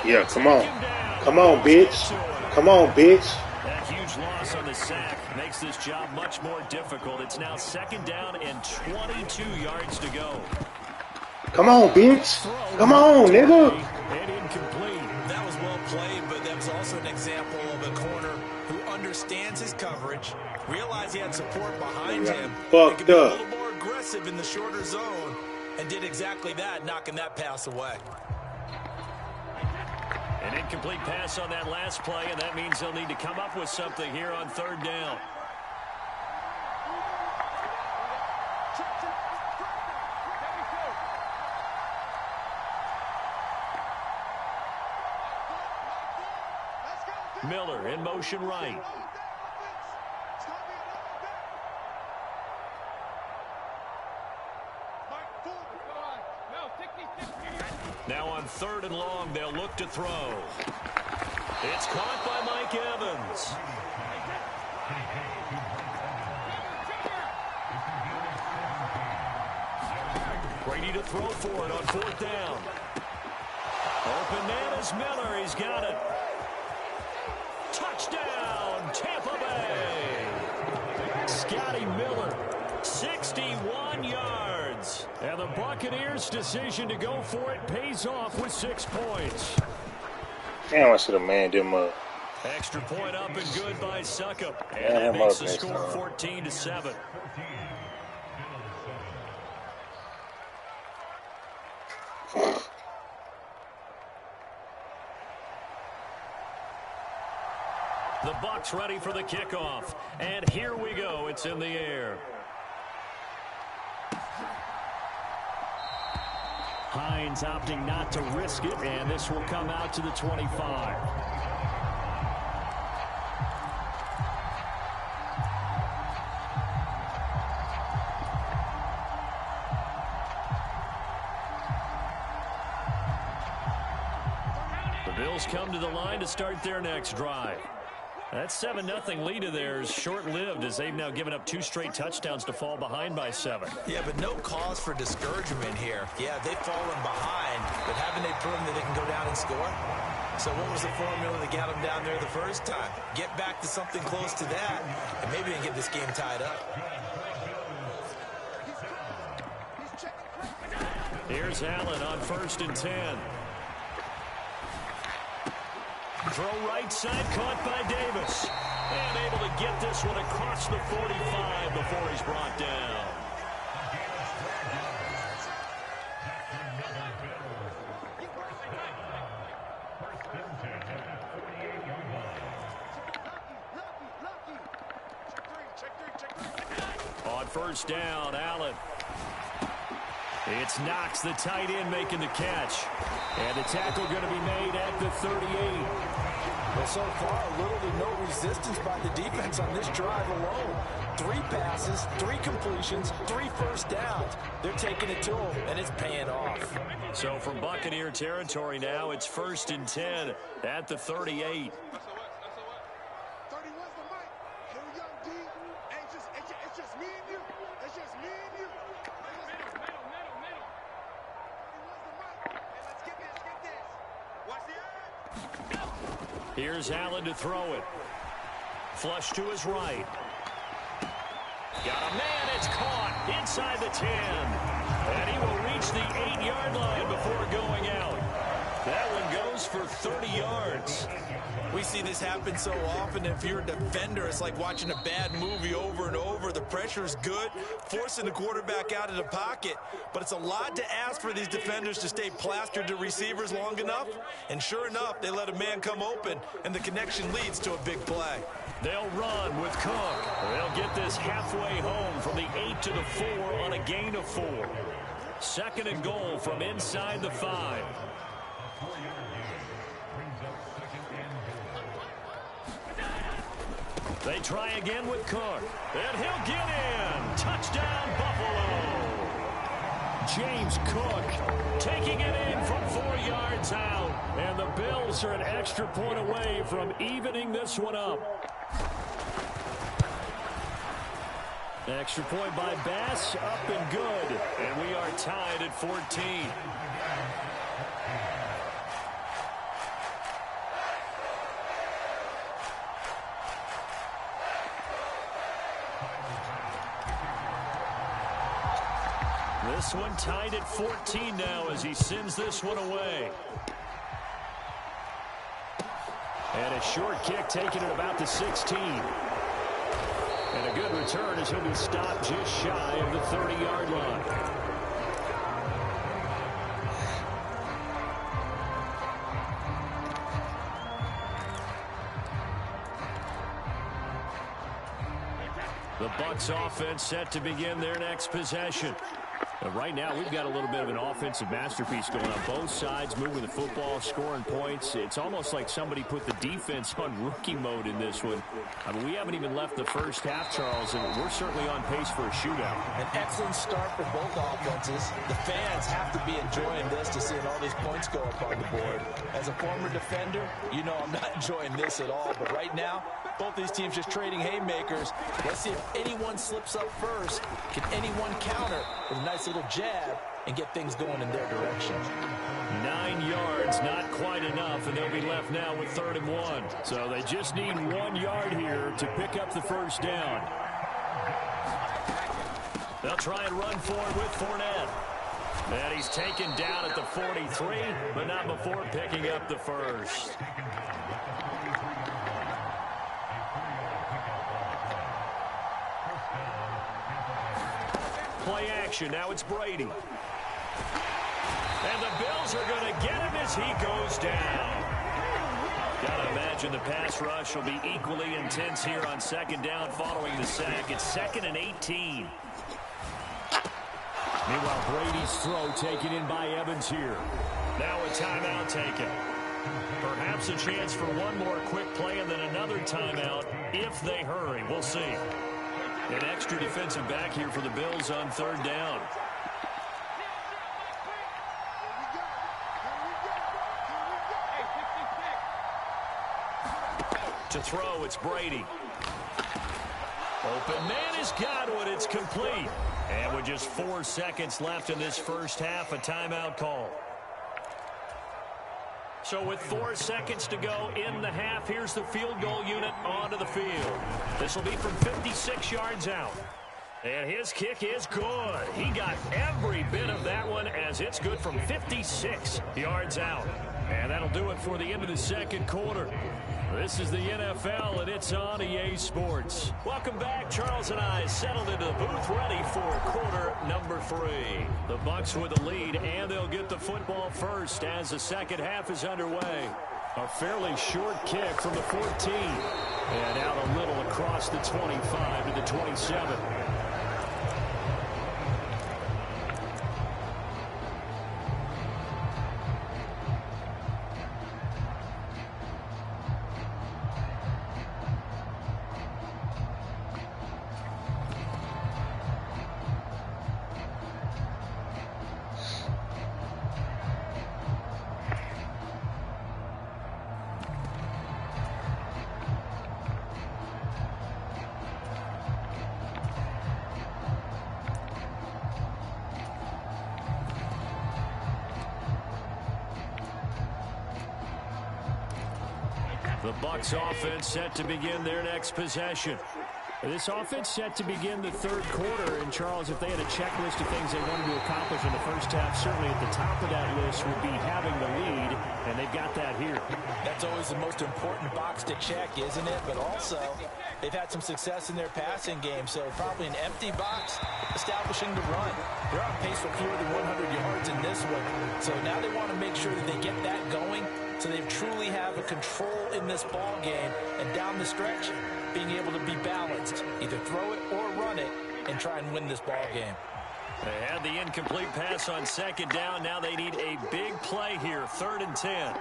Yeah, come on. Come on, bitch. Come on, bitch. That huge loss on the sack makes this job much more difficult. It's now 2nd down and 22 yards to go. Come on, bitch. Come on, nigga. And incomplete. That was well played, but that was also an example of a corner who understands his coverage, realized he had support behind him, fucked up. A little more aggressive in the shorter zone, and did exactly that, knocking that pass away. An incomplete pass on that last play, and that means they'll need to come up with something here on third down. Miller in motion right. Now on third and long, they'll look to throw. It's caught by Mike Evans. Brady to throw for it on fourth down. Open man is Miller. He's got it. Touchdown, Tampa Bay. Scotty Miller, 61 yards. And the Buccaneers' decision to go for it pays off with 6 points. Damn, I should have manned him up. Extra point up and good by Succop. And that makes the score 14-7. The Bucs ready for the kickoff. And here we go. It's in the air. Hines opting not to risk it, and this will come out to the 25. The Bills come to the line to start their next drive. That 7-0 lead of theirs short-lived as they've now given up 2 straight touchdowns to fall behind by 7. Yeah, but no cause for discouragement here. Yeah, they've fallen behind, but haven't they proven that they can go down and score? So what was the formula that got them down there the first time? Get back to something close to that, and maybe they can get this game tied up. Here's Allen on 1st and 10. Throw right side, caught by Davis. And able to get this one across the 45 before he's brought down. On 1st down, Allen. It's Knox, the tight end, making the catch. And the tackle going to be made at the 38. Well, so far, little to no resistance by the defense on this drive alone. 3 passes, 3 completions, 3 first downs. They're taking it to them, and it's paying off. So from Buccaneer territory now, it's 1st and 10 at the 38. Here's Allen to throw it. Flush to his right. Got a man, it's caught inside the 10. And he will reach the 8-yard line before going out. That one goes for 30 yards. We see this happen so often. If you're a defender, it's like watching a bad movie over and over. The pressure is good, forcing the quarterback out of the pocket. But it's a lot to ask for these defenders to stay plastered to receivers long enough. And sure enough, they let a man come open, and the connection leads to a big play. They'll run with Cook. They'll get this halfway home from the 8 to the 4 on a gain of 4. 2nd and goal from inside the 5. They try again with Cook. And he'll get in. Touchdown, Buffalo. James Cook taking it in from 4 yards out. And the Bills are an extra point away from evening this one up. Extra point by Bass, up and good. And we are tied at 14. This one tied at 14 now as he sends this one away. And a short kick taken at about the 16. And a good return as he'll be stopped just shy of the 30-yard line. The Bucs offense set to begin their next possession. Right now, we've got a little bit of an offensive masterpiece going on. Both sides moving the football, scoring points. It's almost like somebody put the defense on rookie mode in this one. I mean, we haven't even left the first half, Charles, and we're certainly on pace for a shootout. An excellent start for both offenses. The fans have to be enjoying this to seeing all these points go up on the board. As a former defender, you know I'm not enjoying this at all. But right now, both these teams just trading haymakers. Let's see if anyone slips up first. Can anyone counter with a nice little jab and get things going in their direction? 9 yards, not quite enough, and they'll be left now with 3rd and 1. So they just need 1 yard here to pick up the first down. They'll try and run forward with Fournette. And he's taken down at the 43, but not before picking up the first. Play action. Now it's Brady. And the Bills are going to get him as he goes down. Got to imagine the pass rush will be equally intense here on 2nd down following the sack. It's 2nd and 18. Meanwhile, Brady's throw taken in by Evans here. Now a timeout taken. Perhaps a chance for one more quick play and then another timeout if they hurry. We'll see. An extra defensive back here for the Bills on 3rd down. To throw, it's Brady. Open man is Godwin. It's complete. And with just 4 seconds left in this first half, a timeout call. So with 4 seconds to go in the half, here's the field goal unit onto the field. This will be from 56 yards out. And his kick is good. He got every bit of that one as it's good from 56 yards out. And that'll do it for the end of the second quarter. This is the NFL, and it's on EA Sports. Welcome back. Charles and I settled into the booth, ready for quarter number 3. The Bucs with the lead, and they'll get the football first as the second half is underway. A fairly short kick from the 14. And out a little across the 25 to the 27. The Bucs offense set to begin their next possession. This offense set to begin the third quarter. And, Charles, if they had a checklist of things they wanted to accomplish in the first half, certainly at the top of that list would be having the lead, and they've got that here. That's always the most important box to check, isn't it? But also, they've had some success in their passing game, so probably an empty box establishing the run. They're on pace for fewer than 100 yards in this one, so now they want to make sure that they get that going so they truly have a control in this ball game, and down the stretch, being able to be balanced, either throw it or run it, and try and win this ball game. They had the incomplete pass on second down. Now they need a big play here, 3rd and 10.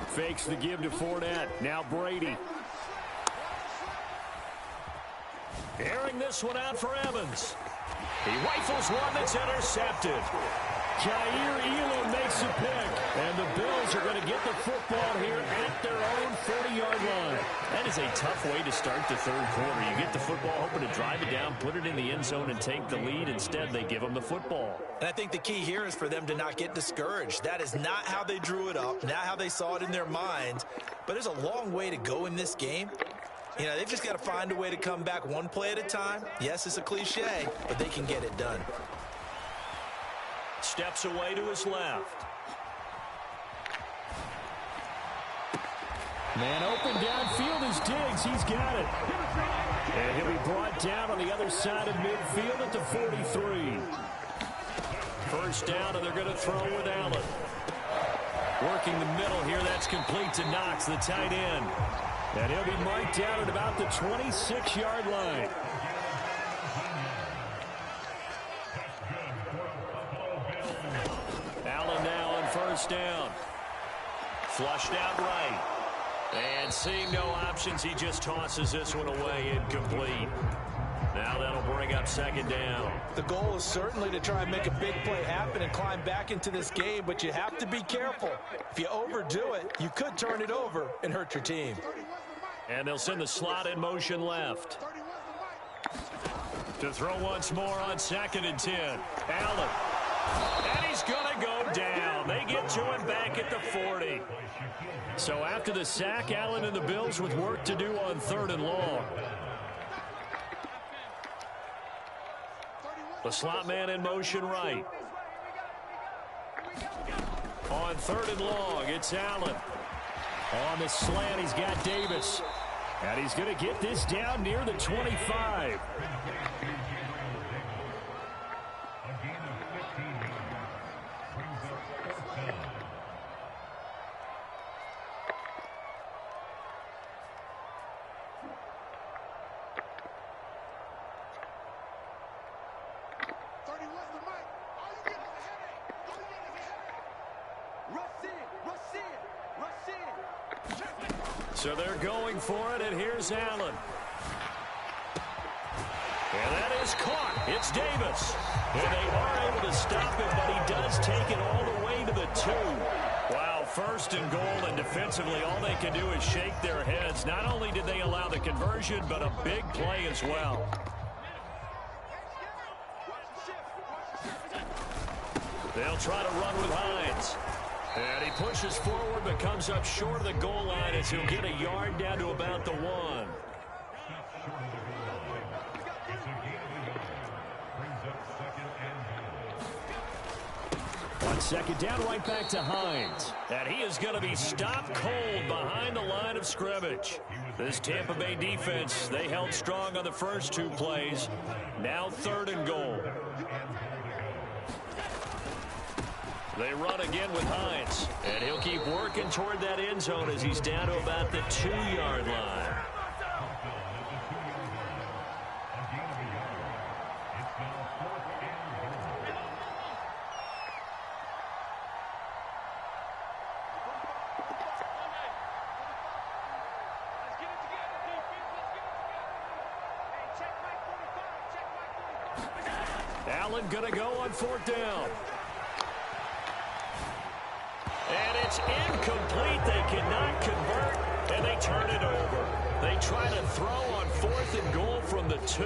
Fakes the give to Fournette. Now Brady. Airing this one out for Evans. He rifles one that's intercepted. Kaiir Elam makes a pick. And the Bills are going to get the football here at their own 40-yard line. That is a tough way to start the third quarter. You get the football, hoping to drive it down, put it in the end zone, and take the lead. Instead, they give them the football. And I think the key here is for them to not get discouraged. That is not how they drew it up, not how they saw it in their minds. But there's a long way to go in this game. You know, they've just got to find a way to come back one play at a time. Yes, it's a cliche, but they can get it done. Steps away to his left. Man open downfield is Diggs. He's got it. And he'll be brought down on the other side of midfield at the 43. First down, and they're going to throw with Allen. Working the middle here, that's complete to Knox, the tight end. And he'll be marked down at about the 26-yard line. Allen now on first down. Flushed out right. And seeing no options, he just tosses this one away, incomplete. Now that'll bring up second down. The goal is certainly to try and make a big play happen and climb back into this game, but you have to be careful. If you overdo it, you could turn it over and hurt your team. And they'll send the slot in motion left. To throw once more on 2nd and 10. Allen. And he's going to go down. They get to him back at the 40. So after the sack, Allen and the Bills with work to do on 3rd and long. The slot man in motion right. On 3rd and long, it's Allen. On the slant, he's got Davis. And he's going to get this down near the 25. So they're going for it, and here's Allen. And that is caught. It's Davis. And they are able to stop him, but he does take it all the way to the 2. Wow, 1st and goal, and defensively all they can do is shake their heads. Not only did they allow the conversion, but a big play as well. They'll try to run with Hines. And he pushes forward but comes up short of the goal line as he'll get a yard down to about the 1. On 2nd down, right back to Hines. And he is going to be stopped cold behind the line of scrimmage. This Tampa Bay defense, they held strong on the first 2 plays. Now 3rd and goal. They run again with Hines, and he'll keep working toward that end zone as he's down to about the 2-yard line. Allen gonna go on 4th down. And it's incomplete. They cannot convert, and they turn it over. They try to throw on 4th and goal from the 2,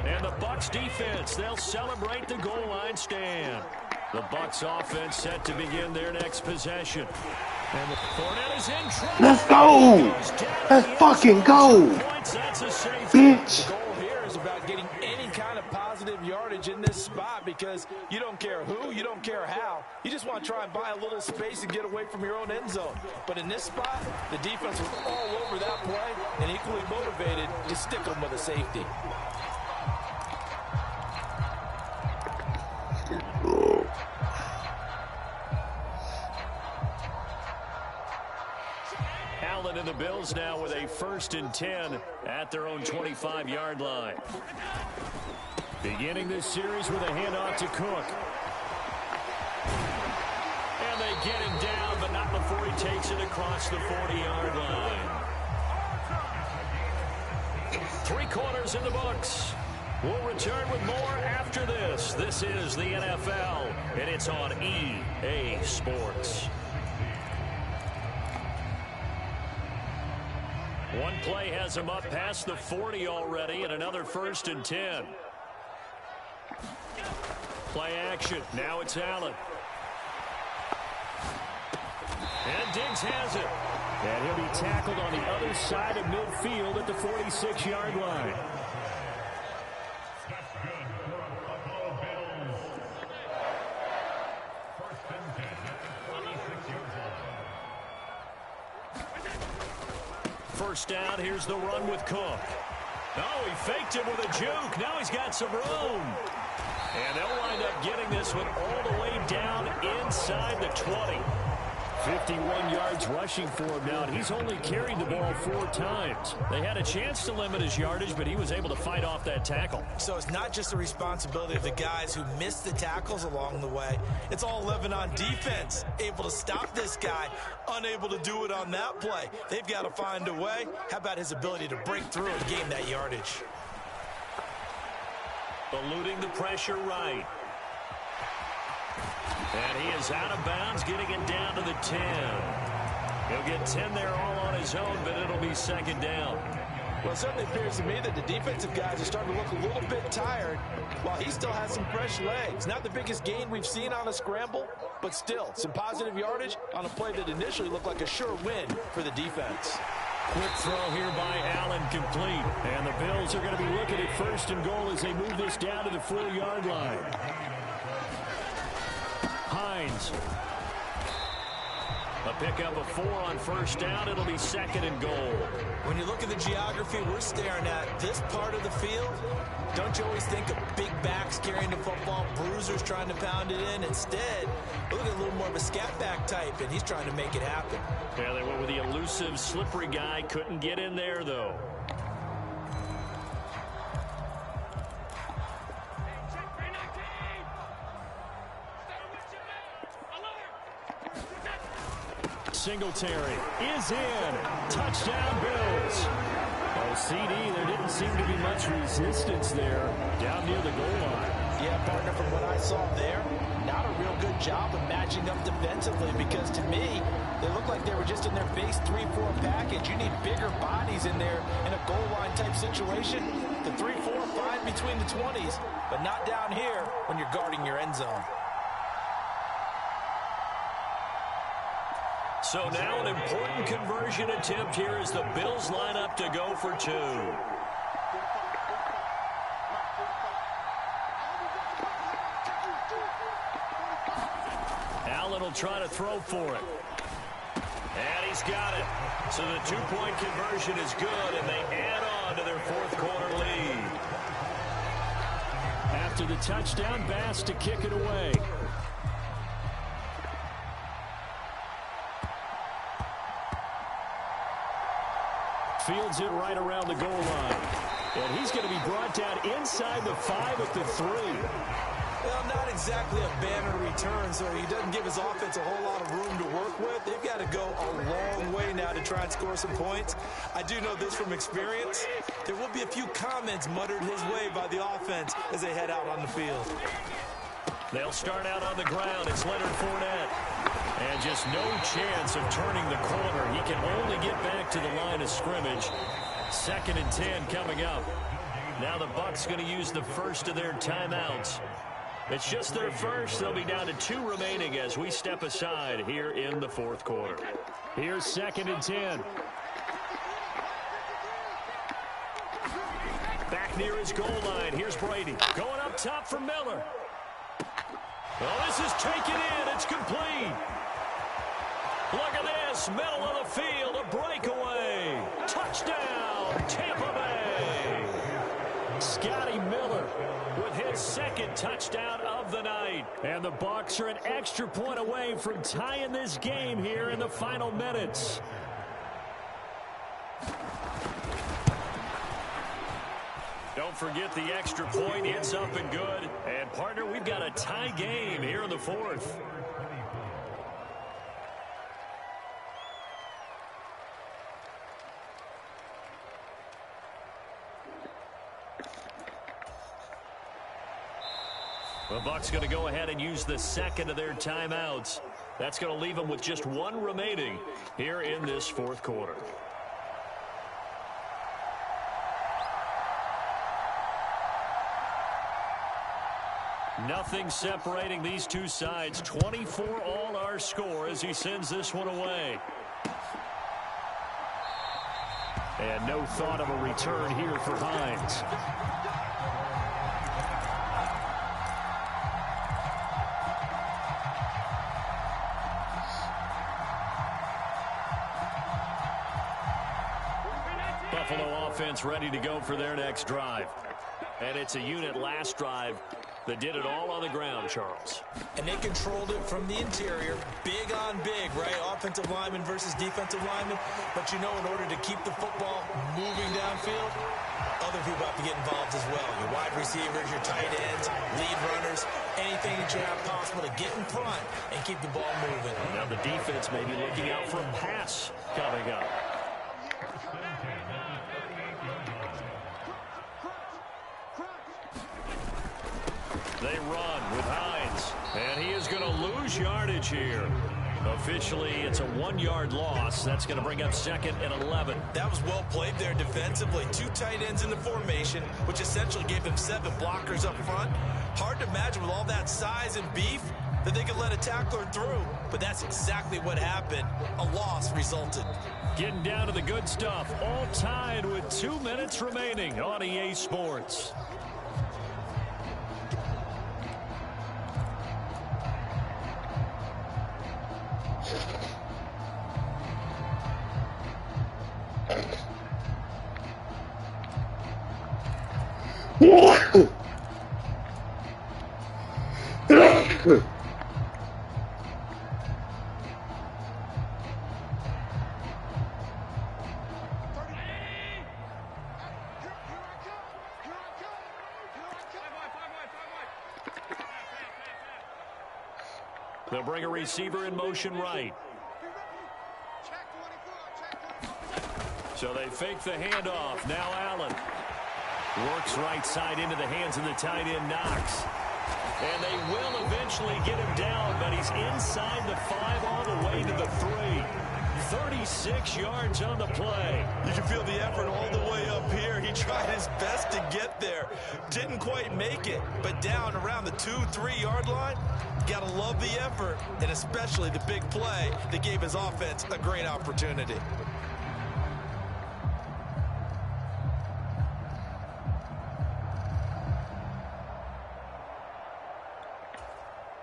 and the Bucs defense, they'll celebrate the goal line stand. The Bucs offense set to begin their next possession. And the Fournette is in trouble. Let's go. Let's fucking go. Bitch. The goal here is about getting any kind of positive yardage in this spot because you don't care who, you don't care how. You just want to try and buy a little space and get away from your own end zone. But in this spot, the defense was all over that play and equally motivated to stick them with a safety. Allen and the Bills now with a 1st and 10 at their own 25-yard line. Beginning this series with a handoff to Cook. And they get him down, but not before he takes it across the 40-yard line. 3 quarters in the books. We'll return with more after this. This is the NFL, and it's on EA Sports. One play has him up past the 40 already, and another 1st and 10. Play action. Now it's Allen. And Diggs has it. And he'll be tackled on the other side of midfield at the 46-yard line. First down, here's the run with Cook. Oh, he faked him with a juke. Now he's got some room. And they'll wind up getting this one all the way down inside the 20. 51 yards rushing for him now, and he's only carried the ball 4 times. They had a chance to limit his yardage, but he was able to fight off that tackle. So it's not just the responsibility of the guys who missed the tackles along the way. It's all 11 on defense, able to stop this guy, unable to do it on that play. They've got to find a way. How about his ability to break through and gain that yardage? Eluding the pressure right. And he is out of bounds, getting it down to the 10. He'll get 10 there all on his own, but it'll be second down. Well, it certainly appears to me that the defensive guys are starting to look a little bit tired while he still has some fresh legs. Not the biggest gain we've seen on a scramble, but still some positive yardage on a play that initially looked like a sure win for the defense. Quick throw here by Allen, complete. And the Bills are going to be looking at first and goal as they move this down to the 4-yard line. Hines. A pickup of 4 on first down. It'll be second and goal. When you look at the geography we're staring at, this part of the field, don't you always think of big backs carrying the football, bruisers trying to pound it in? Instead, look at a little more of a scat back type, and he's trying to make it happen. Yeah, they went with the elusive, slippery guy. Couldn't get in there, though. Singletary is in. Touchdown, Bills. Oh, CD, there didn't seem to be much resistance there down near the goal line. Yeah, partner, from what I saw there, not a real good job of matching up defensively because to me, they looked like they were just in their base 3-4 package. You need bigger bodies in there in a goal line type situation. The 3-4 fine between the 20s, but not down here when you're guarding your end zone. So now an important conversion attempt here as the Bills line up to go for 2. Allen will try to throw for it. And he's got it. So the 2-point conversion is good, and they add on to their 4th quarter lead. After the touchdown, Bass to kick it away. Fields it right around the goal line. And he's going to be brought down inside the 5 at the 3. Well, not exactly a banner return, so he doesn't give his offense a whole lot of room to work with. They've got to go a long way now to try and score some points. I do know this from experience. There will be a few comments muttered his way by the offense as they head out on the field. They'll start out on the ground. It's Leonard Fournette. And just no chance of turning the corner. He can only get back to the line of scrimmage. 2nd and 10 coming up. Now the Bucs going to use the first of their timeouts. It's just their first. They'll be down to 2 remaining as we step aside here in the 4th quarter. Here's 2nd and 10. Back near his goal line. Here's Brady. Going up top for Miller. Well, this is taken in. It's complete. Look at this. Middle of the field. A breakaway. Touchdown, Tampa Bay. Scotty Miller with his 2nd touchdown of the night. And the Bucs are an extra point away from tying this game here in the final minutes. Don't forget the extra point. It's up and good. And, partner, we've got a tie game here in the 4th. The Bucs going to go ahead and use the 2nd of their timeouts. That's going to leave them with just 1 remaining here in this 4th quarter. Nothing separating these two sides. 24 all our score as he sends this one away. And no thought of a return here for Hines. Buffalo offense ready to go for their next drive. And it's a unit last drive that did it all on the ground, Charles. And they controlled it from the interior. Big on big, right? Offensive lineman versus defensive lineman. But you know, in order to keep the football moving downfield, other people have to get involved as well. Your wide receivers, your tight ends, lead runners, anything that you have possible to get in front and keep the ball moving. Now the defense may be looking out for a pass coming up. They run with Hines, and he is going to lose yardage here. Officially, it's a 1-yard loss. That's going to bring up 2nd and 11. That was well played there defensively. 2 tight ends in the formation, which essentially gave him 7 blockers up front. Hard to imagine with all that size and beef that they could let a tackler through. But that's exactly what happened. A loss resulted. Getting down to the good stuff. All tied with 2 minutes remaining on EA Sports. They'll bring a receiver in motion right. So they fake the handoff. Now Allen works right side into the hands of the tight end Knox. And they will eventually get him down, but he's inside the 5 all the way to the 3. 36 yards on the play. You can feel the effort all the way up here. He tried his best to get there. Didn't quite make it, but down around the 2-3 yard line. Gotta love the effort, and especially the big play that gave his offense a great opportunity.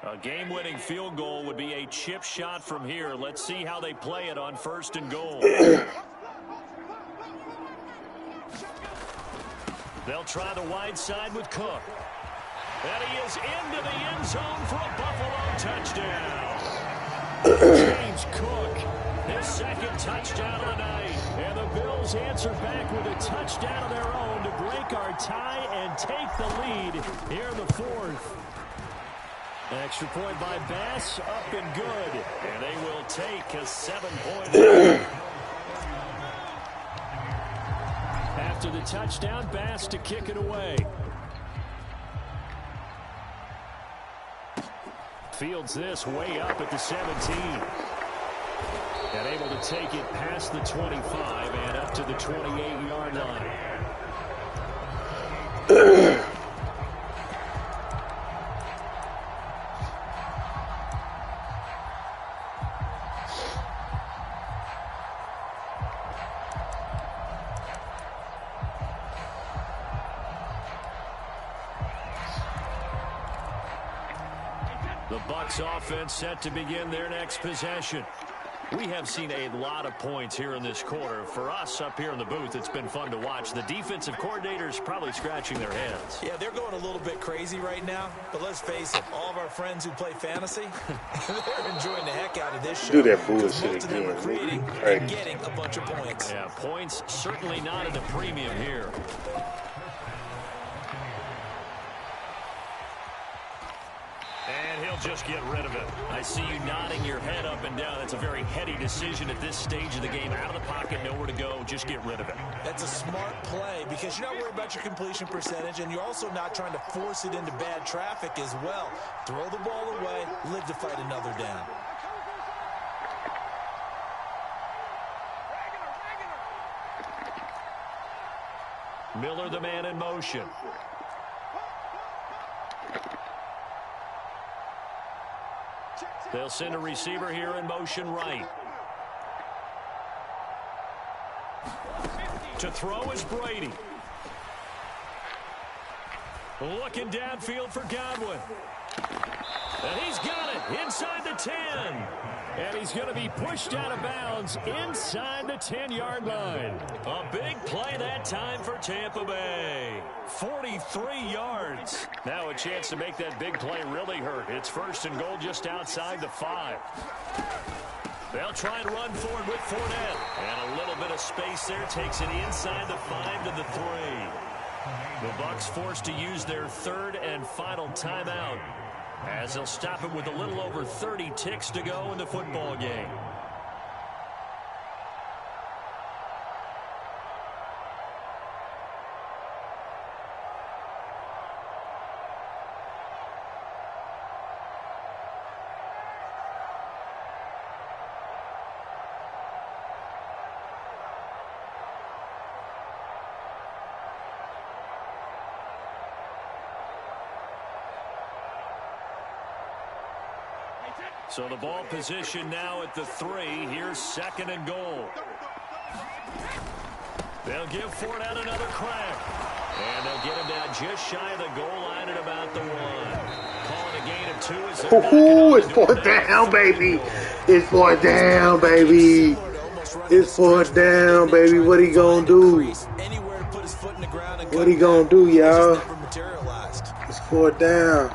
A game-winning field goal would be a chip shot from here. Let's see how they play it on 1st and goal. They'll try the wide side with Cook. And he is into the end zone for a Buffalo touchdown. James Cook, his 2nd touchdown of the night. And the Bills answer back with a touchdown of their own to break our tie and take the lead here in the 4th. Extra point by Bass, up and good. And they will take a 7-point lead. After the touchdown, Bass to kick it away. Fields this way up at the 17. And able to take it past the 25 and up to the 28-yard line. The Bucs offense set to begin their next possession. We have seen a lot of points here in this quarter. For us up here in the booth, it's been fun to watch. The defensive coordinators probably scratching their heads. Yeah, they're going a little bit crazy right now. But let's face it, all of our friends who play fantasy, they're enjoying the heck out of this show. Do that bullshit Most of them are again. creating and getting a bunch of points. Yeah, points certainly not at a premium here. And he'll just get rid of it. I see you nodding your head up and down. That's a very heady decision at this stage of the game. Out of the pocket, nowhere to go. Just get rid of it. That's a smart play because you're not worried about your completion percentage, and you're also not trying to force it into bad traffic as well. Throw the ball away, live to fight another down. Miller, the man in motion. They'll send a receiver here in motion right. To throw is Brady. Looking downfield for Godwin. And he's got it inside the 10. And he's going to be pushed out of bounds inside the 10-yard line. A big play that time for Tampa Bay. 43 yards. Now a chance to make that big play really hurt. It's 1st and goal just outside the 5. They'll try and run forward with Fournette. And a little bit of space there takes it inside the 5 to the 3. The Bucs forced to use their 3rd and final timeout, as they'll stop it with a little over 30 ticks to go in the football game. So the ball position now at the 3. Here's 2nd and goal. They'll give Fournette another crack. And they'll get him down just shy of the goal line at about the 1. Calling a gain of 2 as Ooh, it's 4th down, baby. It's 4th down, baby. It's 4th down, baby. What he gonna do? What he gonna do, y'all? It's 4th down.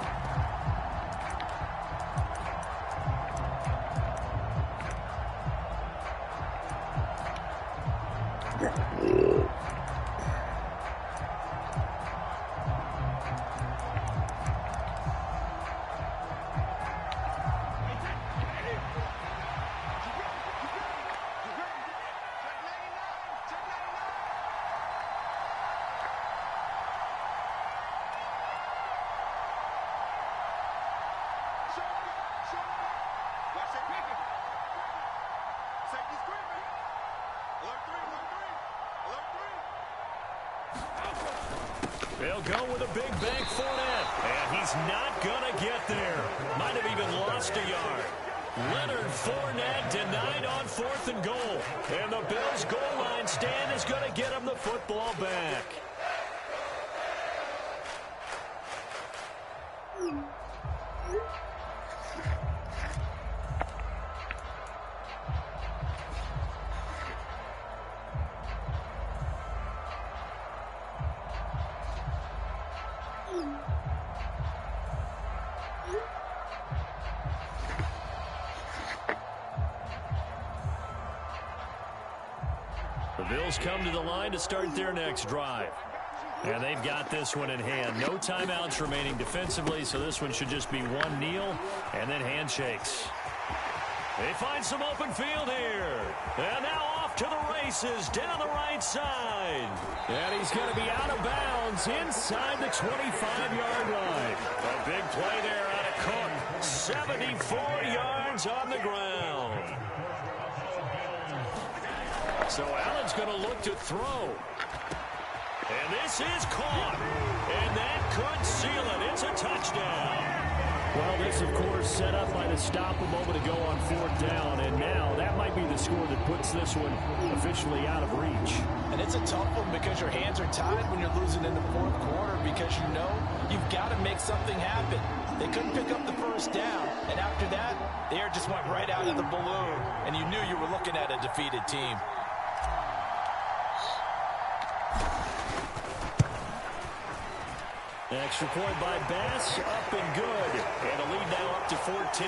They'll go with a big bank Fournette. And he's not going to get there. Might have even lost a yard. Leonard Fournette denied on 4th and goal. And the Bills' goal line stand is going to get him the football back. The Bills come to the line to start their next drive. And they've got this one in hand. No timeouts remaining defensively, so this one should just be one kneel and then handshakes. They find some open field here. And now off to the races down the right side. And he's going to be out of bounds inside the 25-yard line. A big play there out of Cook. 74 yards on the ground. So Allen's going to look to throw. And this is caught. And that could seal it. It's a touchdown. Well, this, of course, set up by the stop a moment ago on 4th down. And now that might be the score that puts this one officially out of reach. And it's a tough one because your hands are tied when you're losing in the 4th quarter because you know you've got to make something happen. They couldn't pick up the 1st down. And after that, the air just went right out of the balloon. And you knew you were looking at a defeated team. Extra point by Bass, up and good. And a lead now up to 14.